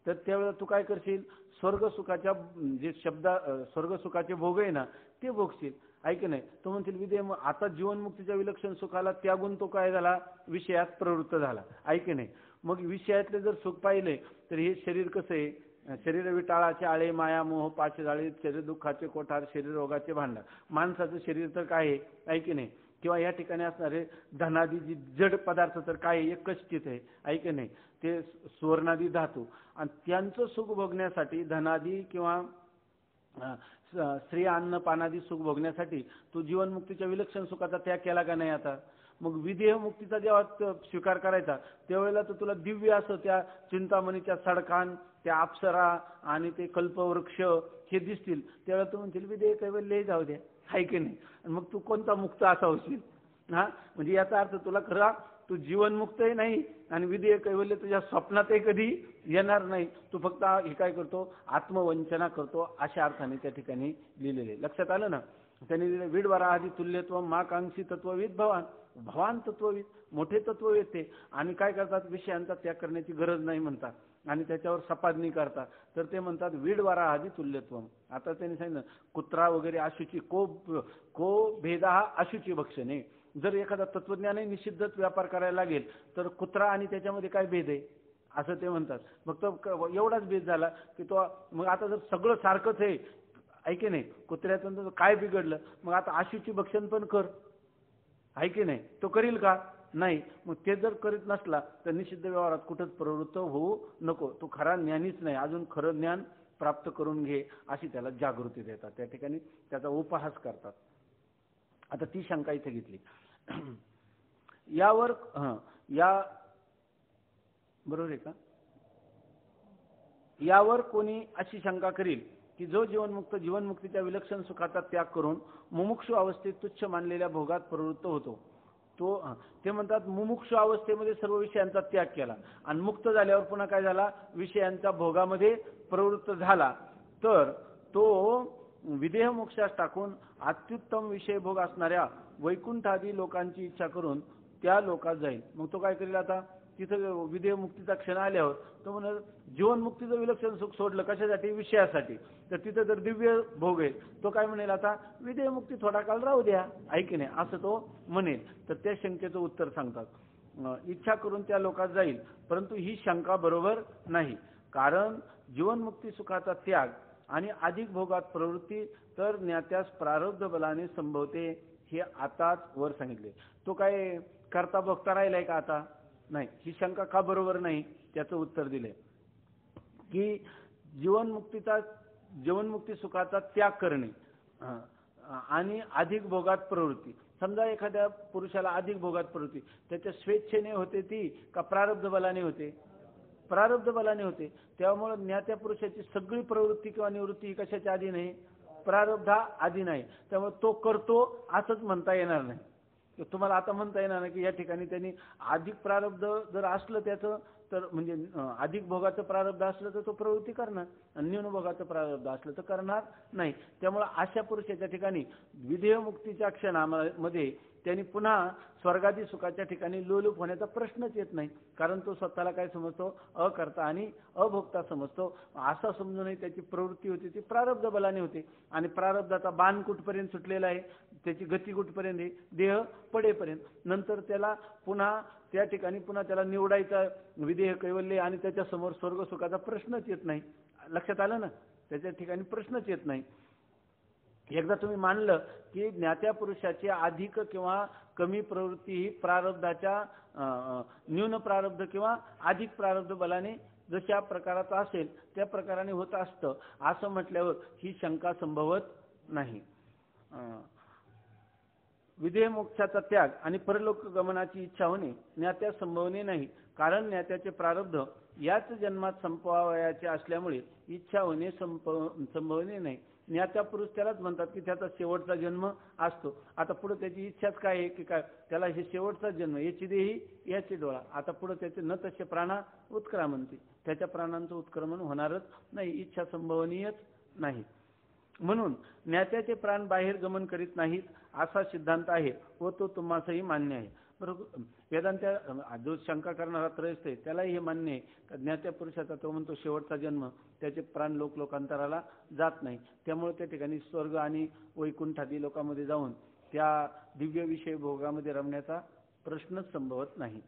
तर त्यावेळेला तू काय करशील, स्वर्गसुखाच्या जे स्वर्गसुखाचे भोग आहे ना ते भोगशील. ऐक नाही, तो म्हणतील विधेय आता जीवनमुक्तीच्या विलक्षण सुखाला त्यागून तो काय झाला विषयात प्रवृत्त झाला. ऐक नाही, मग विषयातले जर सुख पाहिले तर हे शरीर कसं आहे, शरीर विटाळाचे आळे माया मोह पाचे जाळे, शरीर दुःखाचे कोठार, शरीर रोगाचे भांडार. माणसाचं शरीर तर काय आहे ऐकी नाही, किंवा या ठिकाणी असणारे धनादी जी जड पदार्थ तर काय एकच चित आहे. ऐक नाही, ते सुवर्णादी धातू आणि त्यांचं सुख भोगण्यासाठी धनादी किंवा स्त्री अन्न पानादी सुख भोगण्यासाठी तू जीवनमुक्तीच्या विलक्षण सुखाचा त्याग केला का नाही. आता मग विधेय मुक्तीचा जेव्हा स्वीकार करायचा त्यावेळेला तर तुला दिव्य असं त्या चिंतामणीच्या सडकान, त्या अप्सरा आणि ते कल्पवृक्ष हे दिसतील, त्यावेळेला तू म्हणतील विधेय कैवल्य जाऊ द्या. आहे की नाही, मग तू कोणता मुक्त असा होशील. म्हणजे याचा अर्थ तुला खरा तू जीवनमुक्तही नाही आणि विधेय कैवल्य तुझ्या स्वप्नातही कधी येणार नाही. तू फक्त हे काय करतो आत्मवंचना करतो अशा अर्थाने त्या ठिकाणी लिहिलेले. लक्षात आलं ना. त्यांनी लिहिले विडवरा आधी तुल्यत्व माकांक्षी तत्वविद भवान, भवान तत्वविद मोठे तत्ववेद ते. आणि काय करतात विषयांचा त्याग करण्याची गरज नाही म्हणतात आणि त्याच्यावर सपादनी करतात. तर ते म्हणतात विडवरा आधी तुल्यत्व. आता त्यांनी सांगितलं कुत्रा वगैरे अशुची को भेदा हा अशुची भक्षणे. जर एखादा तत्वज्ञानही निषिद्धच व्यापार करायला लागेल तर कुत्रा आणि त्याच्यामध्ये काय भेद आहे असं ते म्हणतात. फक्त एवढाच भेद झाला की तो मग आता जर सगळं सारखंच आहे ऐके नाही, कुत्र्यातून काय बिघडलं, मग आता आशुची भक्षण पण कर ऐके नाही, तो करील का नाही. मग ते जर करीत नसला तर निषिद्ध व्यवहारात कुठंच प्रवृत्त होऊ नको. तो खरा ज्ञानीच नाही, अजून खरं ज्ञान प्राप्त करून घे अशी त्याला जागृती देतात. त्या ठिकाणी त्याचा उपहास करतात. आता ती शंका इथे घेतली यावर. बरोबर आहे का. यावर कोणी अशी शंका करील की जो जीवनमुक्तीच्या विलक्षण सुखाचा त्याग करून मुमुक्षु अवस्थेत तुच्छ मानलेल्या भोगात प्रवृत्त होतो, तो ते म्हणतात मुमुक्षु अवस्थेमध्ये सर्व विषयांचा त्याग केला आणि मुक्त झाल्यावर पुन्हा काय झाला विषयांच्या भोगामध्ये प्रवृत्त झाला तर तो विदेह मोक्षास टाकून अत्युत्तम विषय भोग असणाऱ्या वैकुंठादी लोकांची इच्छा करून त्या लोकात जाईल. मग तो काय करेल आता तिथं विदेह मुक्तीचा क्षण आल्यावर तो म्हणेल जीवनमुक्तीचं विलक्षण सुख सोडलं कशासाठी विषयासाठी, तर तिथं जर दिव्य भोग आहे तो काय म्हणेल आता विदेह मुक्ती थोडा काळ राहू द्या ऐकी नाही असं तो म्हणेल. तर त्या शंकेचं उत्तर सांगतात इच्छा करून त्या लोकात जाईल, परंतु ही शंका बरोबर नाही. कारण जीवनमुक्ती सुखाचा त्याग आणि अधिक भोगात प्रवृत्ती तर ज्ञात्यास प्रारब्ध बलाने संभवते हे आताच वर सांगितले. तो काय करता भोगता राहिलाय का आता? नाही. ही शंका का बरोबर नाही? त्याचं उत्तर दिले की जीवनमुक्ती सुखाचा त्याग करणे आणि अधिक भोगात प्रवृत्ती. समजा एखाद्या पुरुषाला अधिक भोगात प्रवृत्ती त्याच्या स्वेच्छेने होते ती का प्रारब्ध बलाने होते? प्रारब्ध बलाने होते. त्यामुळे ज्ञात्या पुरुषाची सगळी प्रवृत्ती किंवा निवृत्ती ही कशाच्या आधी नाही? प्रारब्धा आधी नाही. त्यामुळे तो करतो असंच म्हणता येणार नाही. तुम्हाला आता म्हणता येणार नाही की या ठिकाणी त्यांनी अधिक प्रारब्ध जर असलं त्याचं तर म्हणजे अधिक भोगाचं प्रारब्ध असलं तर तो प्रवृत्ती करणार आणि न्यून भोगाचं प्रारब्ध असलं तर करणार नाही. त्यामुळे अशा पुरुषाच्या ठिकाणी विधेयमुक्तीच्या क्षणामध्ये त्यांनी पुन्हा स्वर्गादी सुखाच्या ठिकाणी लोलूप होण्याचा प्रश्नच येत नाही. कारण तो स्वतःला काय समजतो? अकर्ता आणि अभोक्ता समजतो. असा समजूनही त्याची प्रवृत्ती होती ती प्रारब्ध बलाने होते. आणि प्रारब्धाचा बाण कुठपर्यंत सुटलेला आहे? त्याची गती कुठपर्यंत आहे? देह पडेपर्यंत. नंतर त्याला पुन्हा त्या ठिकाणी पुन्हा त्याला निवडायचा विदेह कैवल्य आणि त्याच्या समोर स्वर्ग सुखाचा प्रश्नच येत नाही. लक्षात आलं ना? त्याच्या ठिकाणी प्रश्नच येत नाही. एकदा तुम्ही मानलं की ज्ञात्या पुरुषाची अधिक किंवा कमी प्रवृत्ती ही प्रारब्धाच्या न्यून प्रारब्ध किंवा अधिक प्रारब्ध बलाने जशा प्रकाराचा असेल त्या प्रकाराने होत असतं असं म्हटल्यावर ही शंका संभवत नाही. विधेयमोक्षाचा त्याग आणि परलोक गमनाची इच्छा होणे ज्ञात्या संभवणे नाही. कारण ज्ञात्याचे प्रारब्ध याच जन्मात संपवावयाचे असल्यामुळे इच्छा होणे संभवणे नाही. ज्ञात्या पुरुष त्यालाच म्हणतात की त्याचा शेवटचा जन्म असतो. आता पुढे त्याची इच्छाच काय आहे की काय त्याला हे शेवटचा जन्म, याची देही याची डोळा. आता पुढे त्याचे न तसे प्राणा उत्क्रामंती, त्याच्या प्राणांचं उत्क्रमण होणारच नाही, इच्छा संभवनीयच नाही. म्हणून ज्ञात्याचे प्राण बाहेर गमन करीत नाहीत असा सिद्धांत आहे व तो तुम्हासही मान्य आहे. बरोबर. वेदांत्या जो शंका करणारा त्रयस्थ आहे त्यालाही हे मान्य आहे की ज्ञात्या पुरुषाचा तो म्हणतो शेवटचा जन्म, त्याचे प्राण लोकांतराला जात नाही. त्यामुळे त्या ठिकाणी स्वर्ग आणि वैकुंठादी लोकांमध्ये जाऊन त्या दिव्य विषय भोगामध्ये रमण्याचा प्रश्नच संभवत नाही.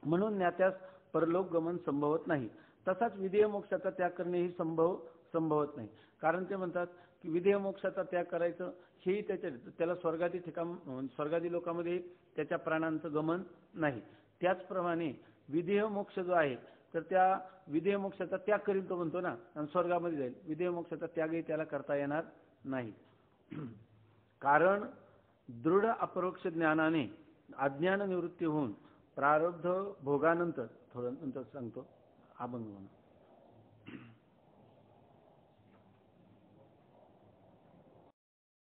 म्हणून ज्ञात्यास परलोक गमन संभवत नाही. तसाच विधेय मोक्षाचा त्याग करणे ही संभवत नाही. कारण ते म्हणतात की विधेय मोक्षाचा त्याग करायचं हेही त्याला स्वर्गादी लोकांमध्ये त्याच्या प्राणांचं गमन नाही. त्याचप्रमाणे विधेय मोक्ष जो आहे तर त्या विधेय मोक्षाचा त्याग करील तो म्हणतो ना, आणि स्वर्गामध्ये जाईल. विधेय मोक्षाचा त्यागही त्याला करता येणार नाही. कारण दृढ अपरोक्ष ज्ञानाने अज्ञान निवृत्ती होऊन प्रारब्ध भोगानंतर, थोडं नंतर सांगतो, अभंग म्हणून